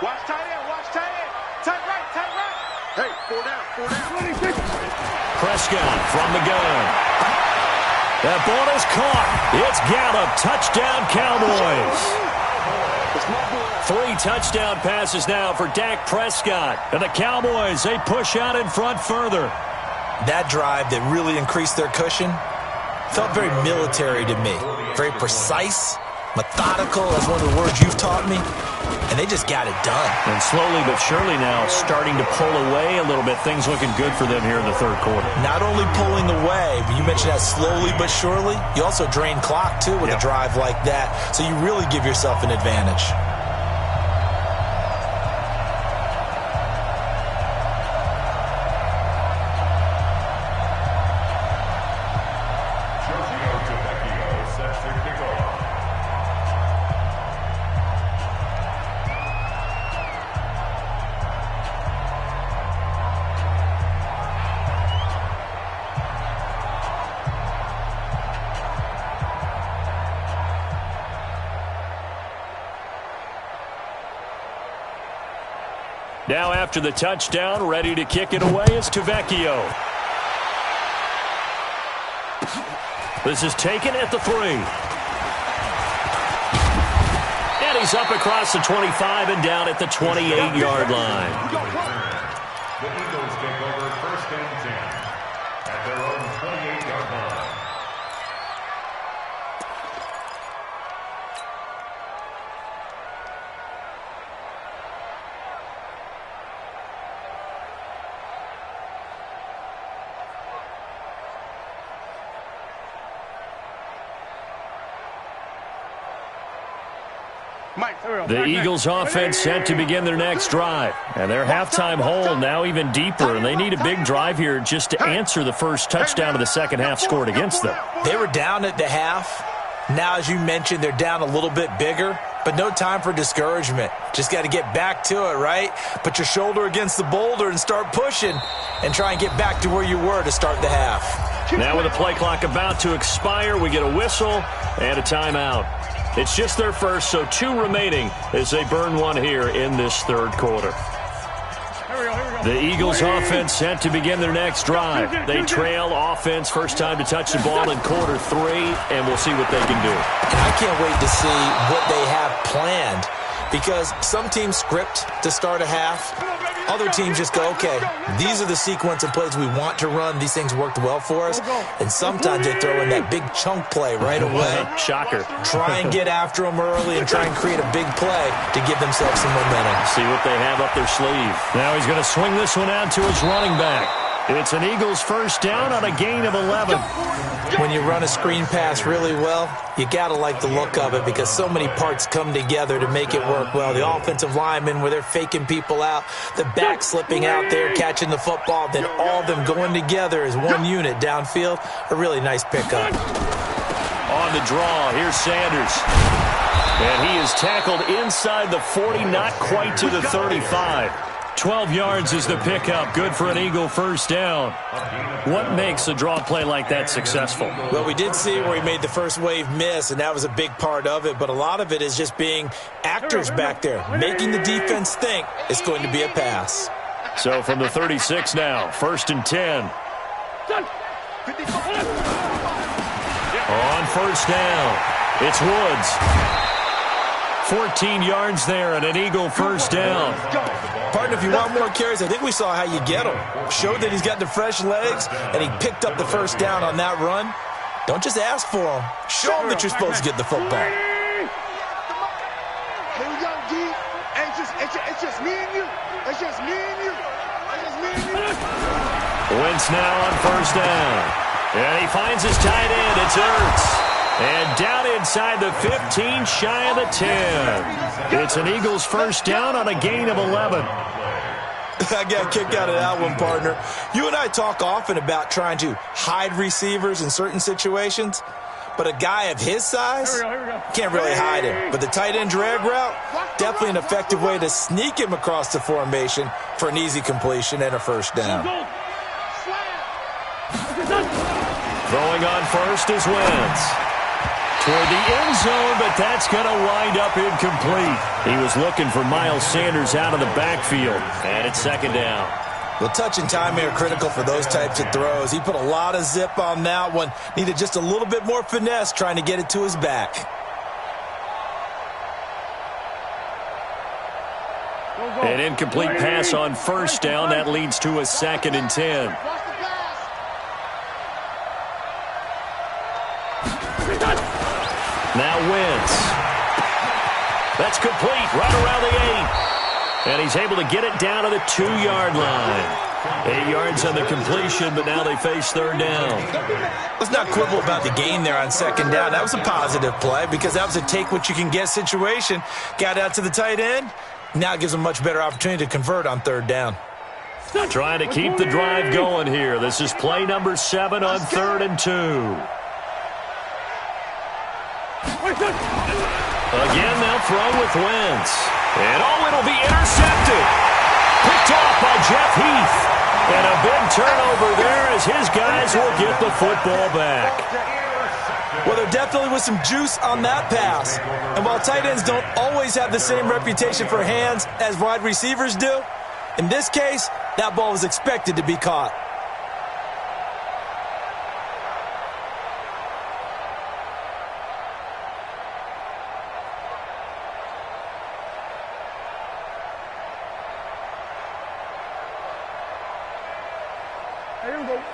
Watch tight end, watch tight end. Tight right, tight right. Hey, 4 down, 4 down. 26. Prescott from the gun. That ball is caught. It's Gallup. Touchdown, Cowboys. 3 touchdown passes now for Dak Prescott. And the Cowboys, they push out in front further. That drive that really increased their cushion, Felt very military to me. Very precise, methodical, that's one of the words you've taught me. And they just got it done. And slowly but surely now starting to pull away a little bit. Things looking good for them here in the third quarter. Not only pulling away, but you mentioned that slowly but surely. You also drain clock, too, with a drive like that. So you really give yourself an advantage. Now after the touchdown, ready to kick it away is Tavecchio. This is taken at the 3. And he's up across the 25 and down at the 28-yard line. The Eagles take over 1st and 10 at their own 28-yard line. The Eagles offense set to begin their next drive. And their halftime hole now even deeper. And they need a big drive here just to answer the first touchdown of the second half scored against them. They were down at the half. Now, as you mentioned, they're down a little bit bigger. But no time for discouragement. Just got to get back to it, right? Put your shoulder against the boulder and start pushing. And try and get back to where you were to start the half. Now with the play clock about to expire, we get a whistle and a timeout. It's just their first, so 2 remaining as they burn one here in this third quarter. The Eagles offense set to begin their next drive. They trail offense, first time to touch the ball in quarter 3, and we'll see what they can do. And I can't wait to see what they have planned, because some teams script to start a half. Other teams just go, okay, these are the sequence of plays we want to run. These things worked well for us. And sometimes they throw in that big chunk play right away. Shocker. Try and get after them early and try and create a big play to give themselves some momentum. See what they have up their sleeve. Now he's going to swing this one out to his running back. It's an Eagles first down on a gain of 11. When you run a screen pass really well, you got to like the look of it because so many parts come together to make it work well. The offensive linemen, where they're faking people out, the back slipping out there, catching the football, then all of them going together as one unit downfield. A really nice pickup. On the draw, here's Sanders. And he is tackled inside the 40, not quite to the 35. 12 yards is the pickup. Good for an Eagle first down. What makes a draw play like that successful? Well, we did see where he made the first wave miss, and that was a big part of it. But a lot of it is just being actors back there, making the defense think it's going to be a pass. So from the 36 now, 1st and 10. On first down, it's Woods. 14 yards there and an Eagle first down. Partner, if you want more carries, I think we saw how you get him. Showed that he's got the fresh legs, and he picked up the first down on that run. Don't just ask for him. Show him that you're supposed to get the football. Here we go, G. It's just me and you. It's just me and you. It's just me and you. Wentz now on first down. And he finds his tight end. It's Ertz. And down inside the 15, shy of the 10. It's an Eagles first down on a gain of 11. I got a kick out of that one, partner. You and I talk often about trying to hide receivers in certain situations, but a guy of his size can't really hide him. But the tight end drag route, definitely an effective way to sneak him across the formation for an easy completion and a first down. Throwing on first is Wentz. Toward the end zone, but that's going to wind up incomplete. He was looking for Miles Sanders out of the backfield, and it's second down. Well, touch and timing are critical for those types of throws. He put a lot of zip on that one. Needed just a little bit more finesse trying to get it to his back. An incomplete pass on first down. That leads to a 2nd and 10. Now Wentz. That's complete right around the 8. And he's able to get it down to the 2-yard line. 8 yards on the completion, but now they face third down. Let's not quibble about the gain there on second down. That was a positive play because that was a take-what-you-can-get situation. Got out to the tight end. Now it gives them a much better opportunity to convert on third down. Trying to keep the drive going here. This is play number 7 on 3rd and 2. Again, they'll throw with Wentz. And it'll be intercepted. Picked off by Jeff Heath. And a big turnover there as his guys will get the football back. Well, there definitely was some juice on that pass. And while tight ends don't always have the same reputation for hands as wide receivers do, in this case, that ball was expected to be caught.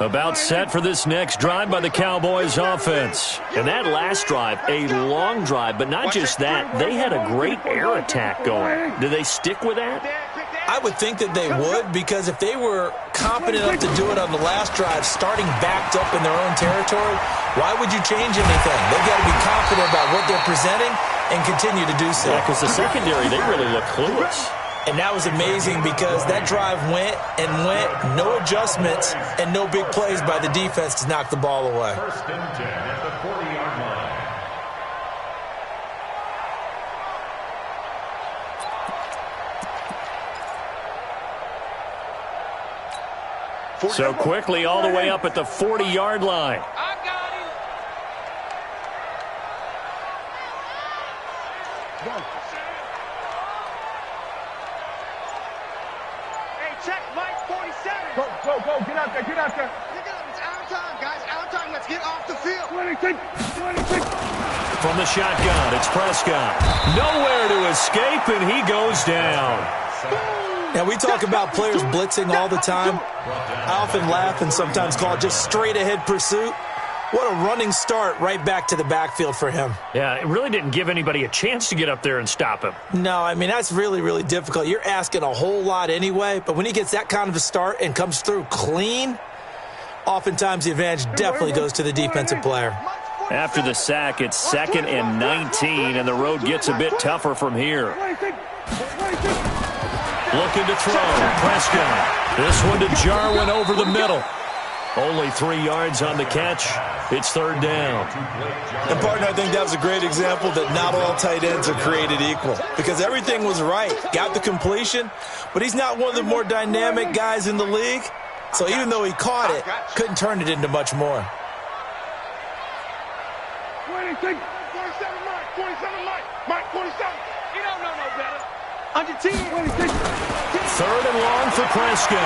About set for this next drive by the Cowboys offense. And that last drive, a long drive, but not just that. They had a great air attack going. Do they stick with that? I would think that they would, because if they were confident enough to do it on the last drive, starting backed up in their own territory, why would you change anything? They've got to be confident about what they're presenting and continue to do so. Yeah, because the secondary, they really look clueless. And that was amazing because that drive went and went, no adjustments and no big plays by the defense to knock the ball away. 1st and 10 at the 40-yard line. So quickly all the way up at the 40-yard line. I got him. Hey, check Mike 47. Go, get out there, get out there. It's out of time, guys, out of time. Let's get off the field. 26. From the shotgun, it's Prescott. Nowhere to escape, and he goes down. Now, we talk about players blitzing all the time. I often laugh and sometimes call it just straight-ahead pursuit. What a running start right back to the backfield for him. Yeah, it really didn't give anybody a chance to get up there and stop him. No, I mean, that's really, really difficult. You're asking a whole lot anyway, but when he gets that kind of a start and comes through clean, oftentimes the advantage definitely goes to the defensive player. After the sack, it's 2nd and 19, and the road gets a bit tougher from here. Looking to throw, Prescott. This one to Jarwin over the middle. Only 3 yards on the catch. It's third down. And, partner, I think that was a great example that not all tight ends are created equal, because everything was right. Got the completion, but he's not one of the more dynamic guys in the league. So even though he caught it, couldn't turn it into much more. 27 Mike, 47. You don't know no better. Under 10. 26. 3rd and long for Prescott.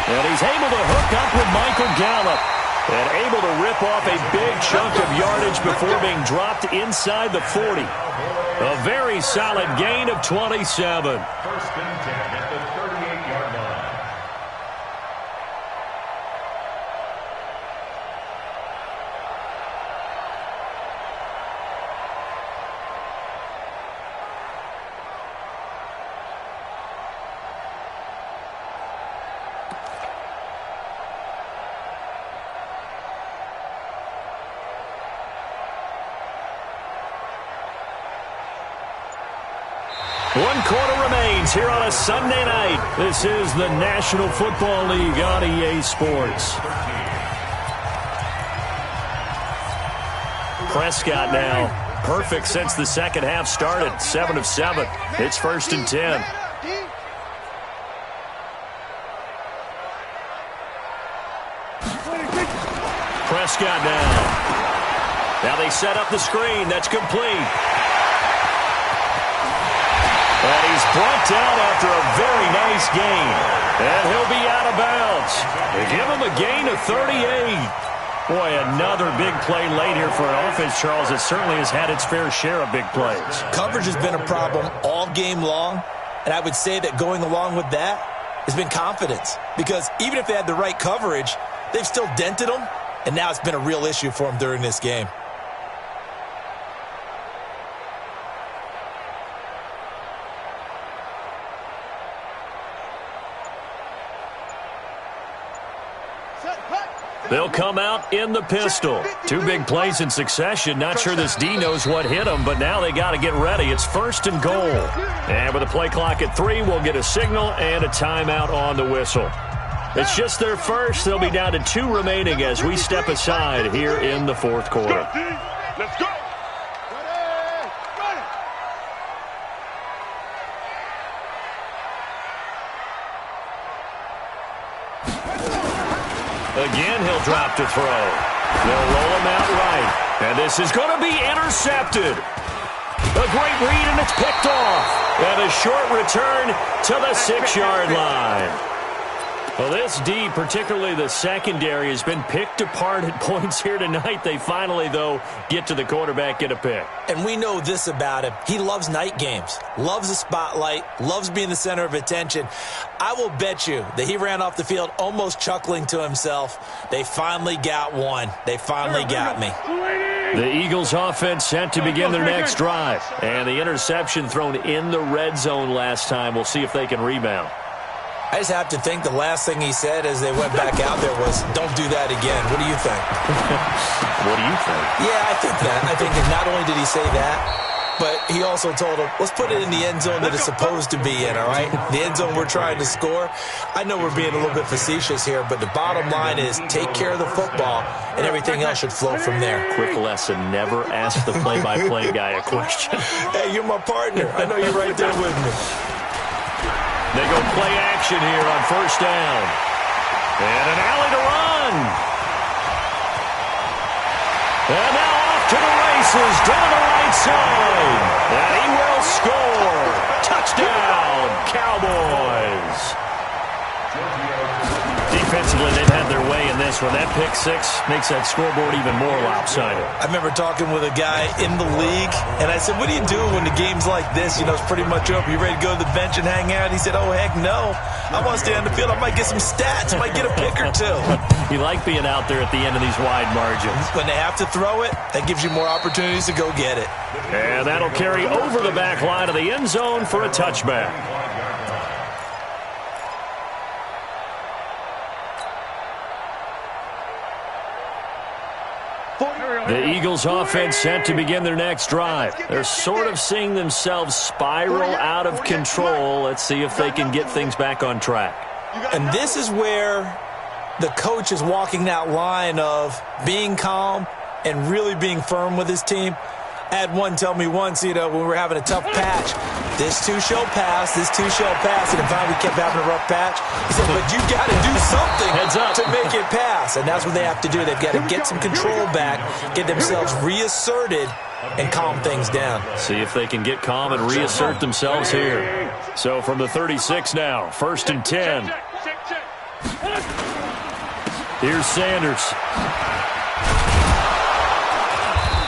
And he's able to hook up with Michael Gallup. And able to rip off a big chunk of yardage before being dropped inside the 40. A very solid gain of 27. 1st and 10 at the 38-yard line. One quarter remains here on a Sunday night. This is the National Football League on EA Sports. Prescott now, perfect since the second half started. 7 of 7. It's 1st and 10. Prescott now. Now they set up the screen. That's complete. And he's brought down after a very nice gain. And he'll be out of bounds. They give him a gain of 38. Boy, another big play late here for an offense, Charles, that certainly has had its fair share of big plays. Coverage has been a problem all game long, and I would say that going along with that has been confidence. Because even if they had the right coverage, they've still dented them, and now it's been a real issue for them during this game. They'll come out in the pistol. 2 big plays in succession. Not sure this D knows what hit him, but now they got to get ready. It's 1st and goal. And with a play clock at 3, we'll get a signal and a timeout on the whistle. It's just their first. They'll be down to 2 remaining as we step aside here in the 4th quarter. Let's go. Again, he'll drop to throw. They'll roll him out right. And this is going to be intercepted. A great read, and it's picked off. And a short return to the 6-yard line. Well, this D, particularly the secondary, has been picked apart at points here tonight. They finally, though, get to the quarterback, get a pick. And we know this about him. He loves night games, loves the spotlight, loves being the center of attention. I will bet you that he ran off the field almost chuckling to himself. They finally got one. They finally got me. The Eagles offense set to begin their next drive. And the interception thrown in the red zone last time. We'll see if they can rebound. I just have to think the last thing he said as they went back out there was, don't do that again. What do you think? What do you think? Yeah, I think that. I think that not only did he say that, but he also told him, let's put it in the end zone that it's supposed to be in, all right? The end zone we're trying to score. I know we're being a little bit facetious here, but the bottom line is take care of the football, and everything else should flow from there. Quick lesson, never ask the play-by-play guy a question. Hey, you're my partner. I know you're right there with me. They go play action here on 1st down. And an alley to run. And now off to the races down the right side. And he will score. Touchdown, Cowboys. Defensively, they've had their way in this one. That pick 6 makes that scoreboard even more lopsided. I remember talking with a guy in the league, and I said, what do you do when the game's like this? You know, it's pretty much over. You ready to go to the bench and hang out? He said, oh, heck no. I want to stay on the field. I might get some stats. I might get a pick or 2. You like being out there at the end of these wide margins. When they have to throw it, that gives you more opportunities to go get it. And that'll carry over the back line of the end zone for a touchback. The Eagles offense set to begin their next drive. They're sort of seeing themselves spiral out of control. Let's see if they can get things back on track. And this is where the coach is walking that line of being calm and really being firm with his team. I had one tell me once, you know, when we were having a tough patch, this too shall pass, this too shall pass. And if we kept having a rough patch, he said, but you got to do something to make it pass. And that's what they have to do. They've got to get some control back, get themselves reasserted, and calm things down. See if they can get calm and reassert themselves here. So from the 36 now, 1st and 10. Here's Sanders.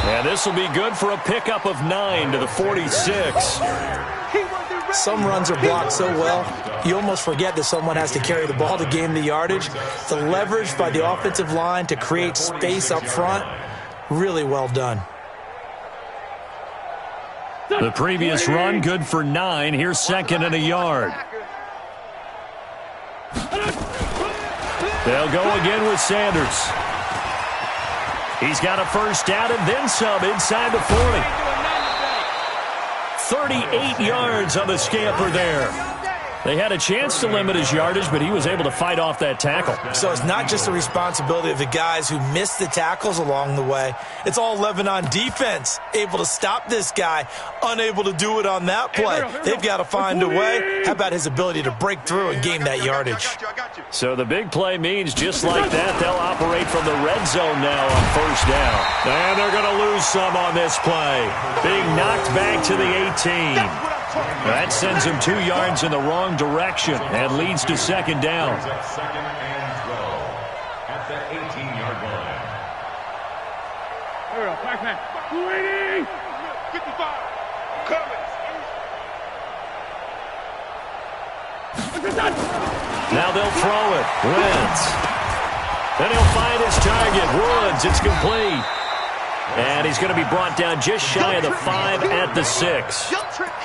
And this will be good for a pickup of 9 to the 46. Some runs are blocked so well, you almost forget that someone has to carry the ball to gain the yardage. The leverage by the offensive line to create space up front, really well done. The previous run, good for 9. Here's 2nd and a yard. They'll go again with Sanders. He's got a 1st down and then some inside the 40. 38 yards on the scamper there. They had a chance to limit his yardage, but he was able to fight off that tackle. So it's not just the responsibility of the guys who missed the tackles along the way. It's all 11 on defense, able to stop this guy, unable to do it on that play. They've got to find a way. How about his ability to break through and gain that yardage? So the big play means just like that, they'll operate from the red zone now on 1st down. And they're going to lose some on this play. Being knocked back to the 18. That sends him 2 yards in the wrong direction and leads to 2nd down. Second and 12 at the 18-yard line. Here we go, back man. 280. 55. Coming. Now they'll throw it. Wentz. Then he'll find his target. Woods. It's complete. And he's going to be brought down just shy of the 5 at the 6.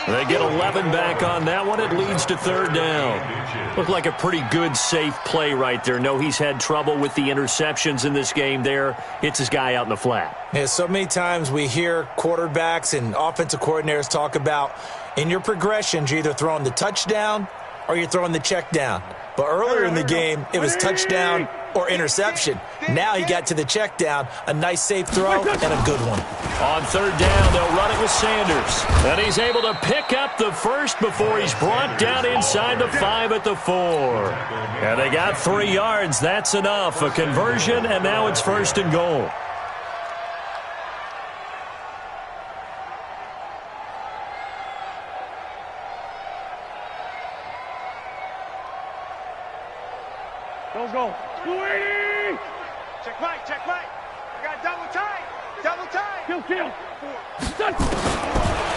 They get 11 back on that one. It leads to third down. Looked like a pretty good, safe play right there. No, he's had trouble with the interceptions in this game there. Hits his guy out in the flat. Yeah, so many times we hear quarterbacks and offensive coordinators talk about in your progressions, you're either throwing the touchdown or you're throwing the check down. But earlier in the game, it was touchdown or interception. Now he got to the check down, a nice safe throw, and a good one. On third down, they'll run it with Sanders. And he's able to pick up the first before he's brought down inside the 5 at the 4. And they got 3 yards. That's enough. A conversion, and now it's first and goal. Let's go. 280! Check right, check right. I got double tight. Double tight. Kill.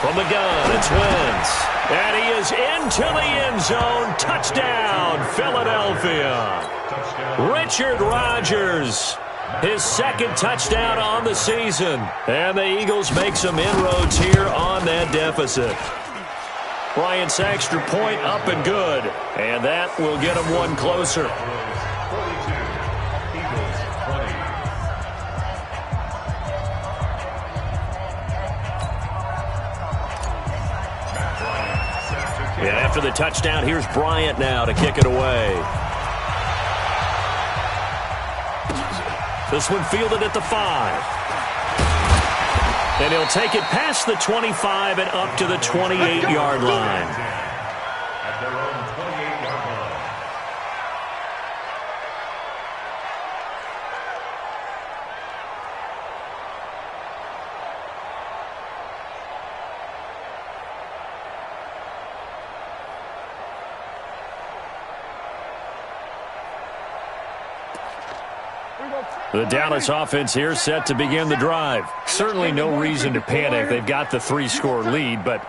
From the gun, it's Wentz. And he is into the end zone. Touchdown, Philadelphia. Richard Rodgers, his second touchdown on the season. And the Eagles make some inroads here on that deficit. Bryant's extra point up and good. And that will get him one closer. And after the touchdown, here's Bryant now to kick it away. This one fielded at the 5. And he'll take it past the 25 and up to the 28-yard line. At their own 28-yard line. The Dallas offense here set to begin the drive. Certainly no reason to panic. They've got the 3-score lead, but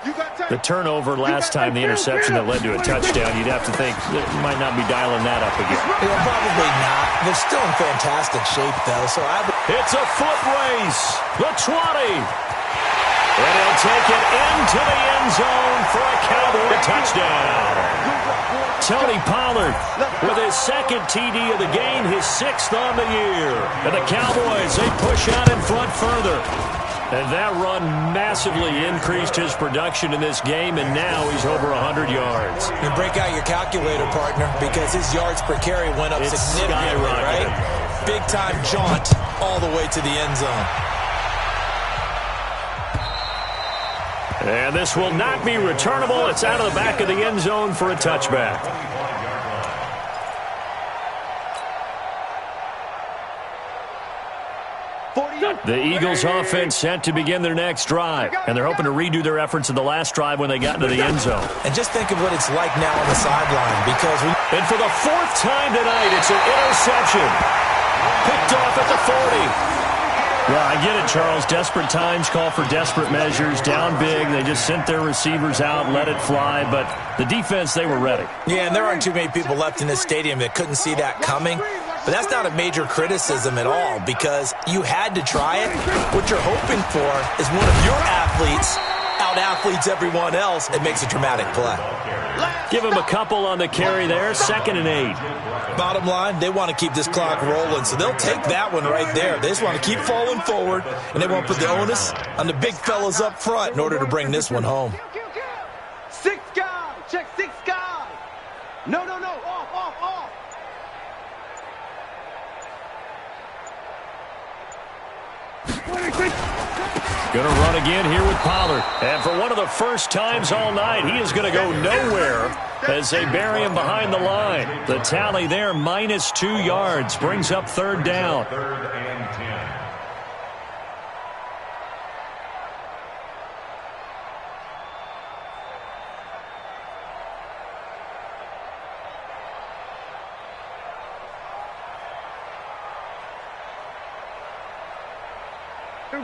the turnover last time, the interception that led to a touchdown, you'd have to think they might not be dialing that up again. Yeah, probably not. They're still in fantastic shape, though. So it's a foot race. The 20. And he'll take it into the end zone for a Cowboy touchdown. Tony Pollard with his second TD of the game, his 6th on the year. And the Cowboys, they push out in front further. And that run massively increased his production in this game, and now he's over 100 yards. You break out your calculator, partner, because his yards per carry went up significantly, right? Big-time jaunt all the way to the end zone. And this will not be returnable. It's out of the back of the end zone for a touchback. The Eagles offense set to begin their next drive, and they're hoping to redo their efforts in the last drive when they got into the end zone. And just think of what it's like now on the sideline, because and for the 4th time tonight, it's an interception. Picked off at the 40. Yeah, I get it, Charles. Desperate times call for desperate measures. Down big, they just sent their receivers out, let it fly. But the defense, they were ready. Yeah, and there aren't too many people left in this stadium that couldn't see that coming. But that's not a major criticism at all, because you had to try it. What you're hoping for is one of your athletes out-athletes everyone else and makes a dramatic play. Give him a couple on the carry there, 2nd and 8. Bottom line, they want to keep this clock rolling, so they'll take that one right there. They just want to keep falling forward, and they won't put the onus on the big fellas up front in order to bring this one home. 6 guys. Check 6 guys. No. Off. Going to run again here with Pollard. And for one of the first times all night, he is going to go nowhere as they bury him behind the line. The tally there, -2 yards, brings up third down. 3rd and 10.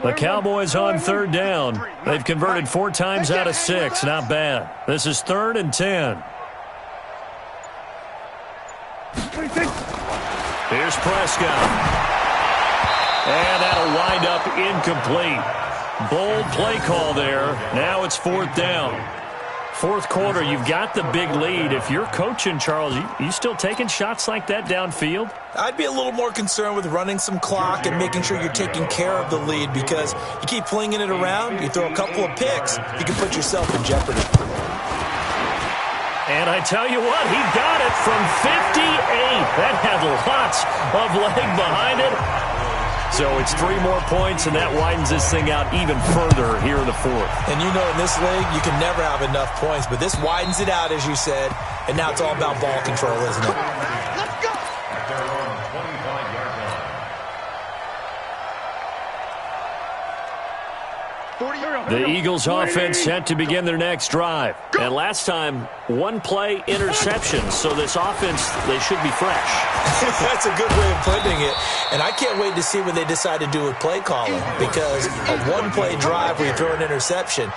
The Cowboys on third down. They've converted 4 times out of 6. Not bad. This is 3rd and 10. Here's Prescott. And that'll wind up incomplete. Bold play call there. Now it's 4th down. Fourth quarter, you've got the big lead. If you're coaching, Charles, you still taking shots like that downfield? I'd be a little more concerned with running some clock and making sure you're taking care of the lead, because you keep flinging it around, you throw a couple of picks, you can put yourself in jeopardy. And I tell you what, he got it from 58. That had lots of leg behind it. So it's 3 more points, and that widens this thing out even further here in the fourth. And you know, in this league, you can never have enough points, but this widens it out, as you said, and now it's all about ball control, isn't it? Let's go. At their own 25-yard line. 40. The Eagles offense set to begin their next drive. And last time, 1-play interception. So this offense, they should be fresh. That's a good way of putting it. And I can't wait to see what they decide to do with play calling, because a 1-play drive where you throw an interception,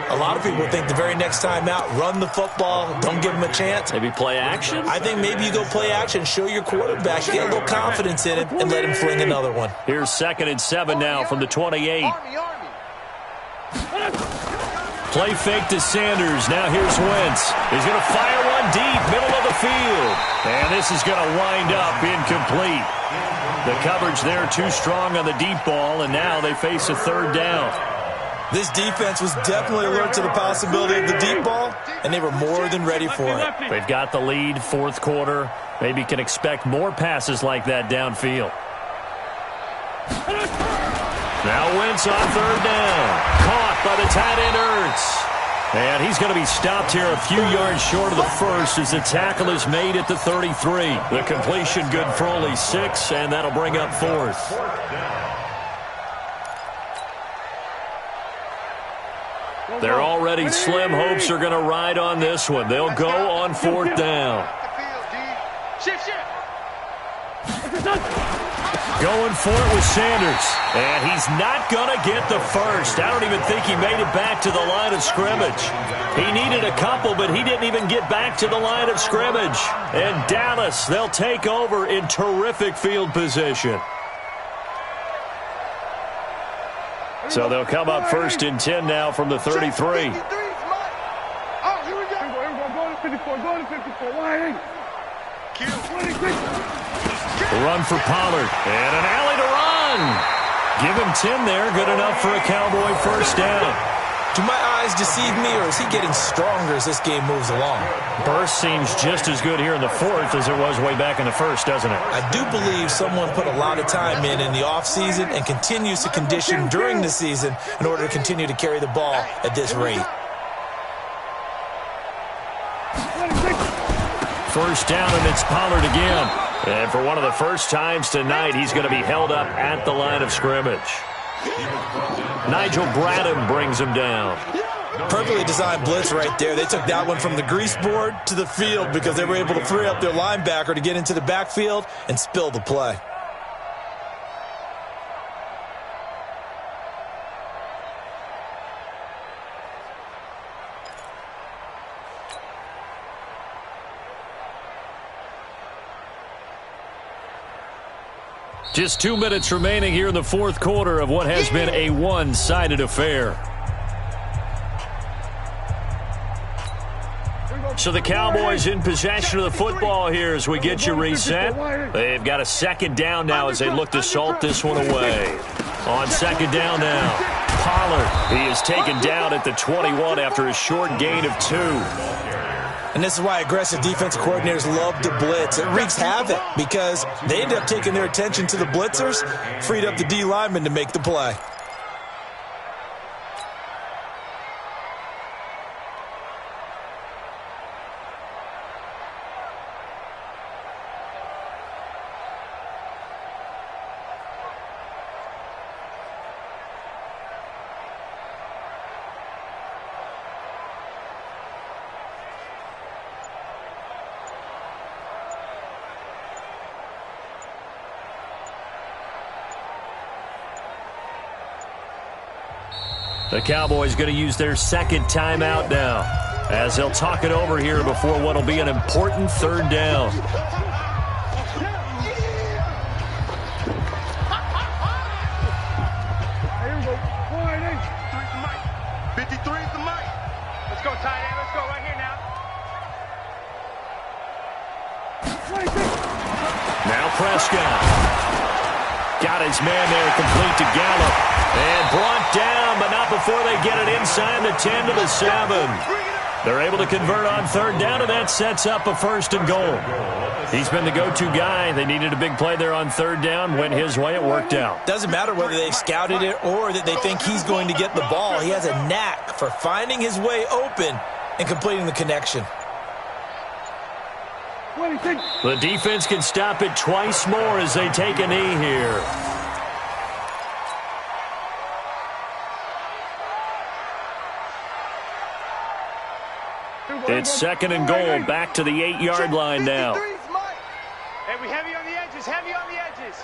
a lot of people think the very next time out, run the football, don't give them a chance. Maybe play action? I think maybe you go play action, show your quarterback, get a little confidence in him, and let him fling another one. Here's 2nd and 7 now from the 28. Army. Play fake to Sanders. Now here's Wentz. He's going to fire one deep, middle of the field. And this is going to wind up incomplete. The coverage there too strong on the deep ball, and now they face a 3rd down. This defense was definitely alert to the possibility of the deep ball, and they were more than ready for it. They've got the lead, fourth quarter. Maybe can expect more passes like that downfield. Now Wentz on 3rd down. Caught by the tight end Ertz. And he's going to be stopped here a few yards short of the first as the tackle is made at the 33. The completion good for only 6, and that'll bring up 4th. They're already slim. Hopes are going to ride on this one. They'll go on 4th down. Shift. Going for it with Sanders. And he's not going to get the first. I don't even think he made it back to the line of scrimmage. He needed a couple, but he didn't even get back to the line of scrimmage. And Dallas, they'll take over in terrific field position. So they'll come up 1st and 10 now from the 33. Oh, here we go. Go to 54. Go to 54. Why? Run for Pollard. And an alley to run. Give him 10 there. Good enough for a Cowboy 1st down. Do my eyes deceive me, or is he getting stronger as this game moves along? Burst seems just as good here in the 4th as it was way back in the 1st, doesn't it? I do believe someone put a lot of time in the offseason and continues to condition during the season in order to continue to carry the ball at this rate. 1st down, and it's Pollard again. And for one of the first times tonight, he's going to be held up at the line of scrimmage. Nigel Bradham brings him down. Perfectly designed blitz right there. They took that one from the grease board to the field because they were able to free up their linebacker to get into the backfield and spill the play. Just 2 minutes remaining here in the 4th quarter of what has been a one-sided affair. So the Cowboys in possession of the football here as we get you reset. They've got a 2nd down now as they look to salt this one away. On 2nd down now, Pollard. He is taken down at the 21 after a short gain of 2. And this is why aggressive defensive coordinators love to blitz. It wreaks havoc because they end up taking their attention to the blitzers, freed up the D lineman to make the play. The Cowboys going to use their 2nd timeout now as they'll talk it over here before what will be an important 3rd down. on, tight end. Let's go right here now. Now Prescott. Got his man there, complete to Gallup. And brought down, but not before they get it inside the 10 to the 7. They're able to convert on third down, and that sets up a 1st and goal. He's been the go-to guy. They needed a big play there on third down. Went his way. It worked out. Doesn't matter whether they've scouted it or that they think he's going to get the ball. He has a knack for finding his way open and completing the connection. The defense can stop it twice more as they take a knee here. It's 2nd and goal, back to the 8-yard line now. Hey, we heavy on the edges, heavy on the edges.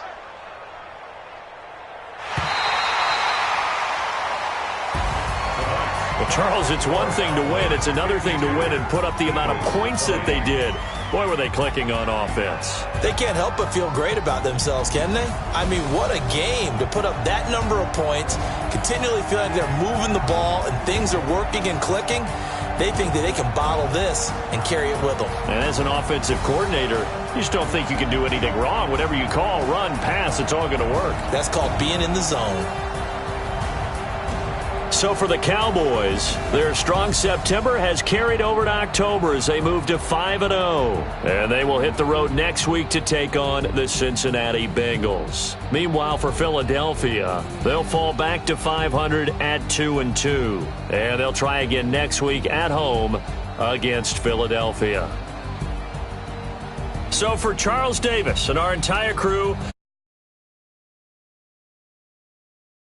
Well, Charles, it's one thing to win. It's another thing to win and put up the amount of points that they did. Boy, were they clicking on offense. They can't help but feel great about themselves, can they? I mean, what a game to put up that number of points, continually feeling like they're moving the ball and things are working and clicking. They think that they can bottle this and carry it with them. And as an offensive coordinator, you just don't think you can do anything wrong. Whatever you call, run, pass, it's all going to work. That's called being in the zone. So for the Cowboys, their strong September has carried over to October as they move to 5-0. And they will hit the road next week to take on the Cincinnati Bengals. Meanwhile, for Philadelphia, they'll fall back to 500 at 2-2. And they'll try again next week at home against Philadelphia. So for Charles Davis and our entire crew,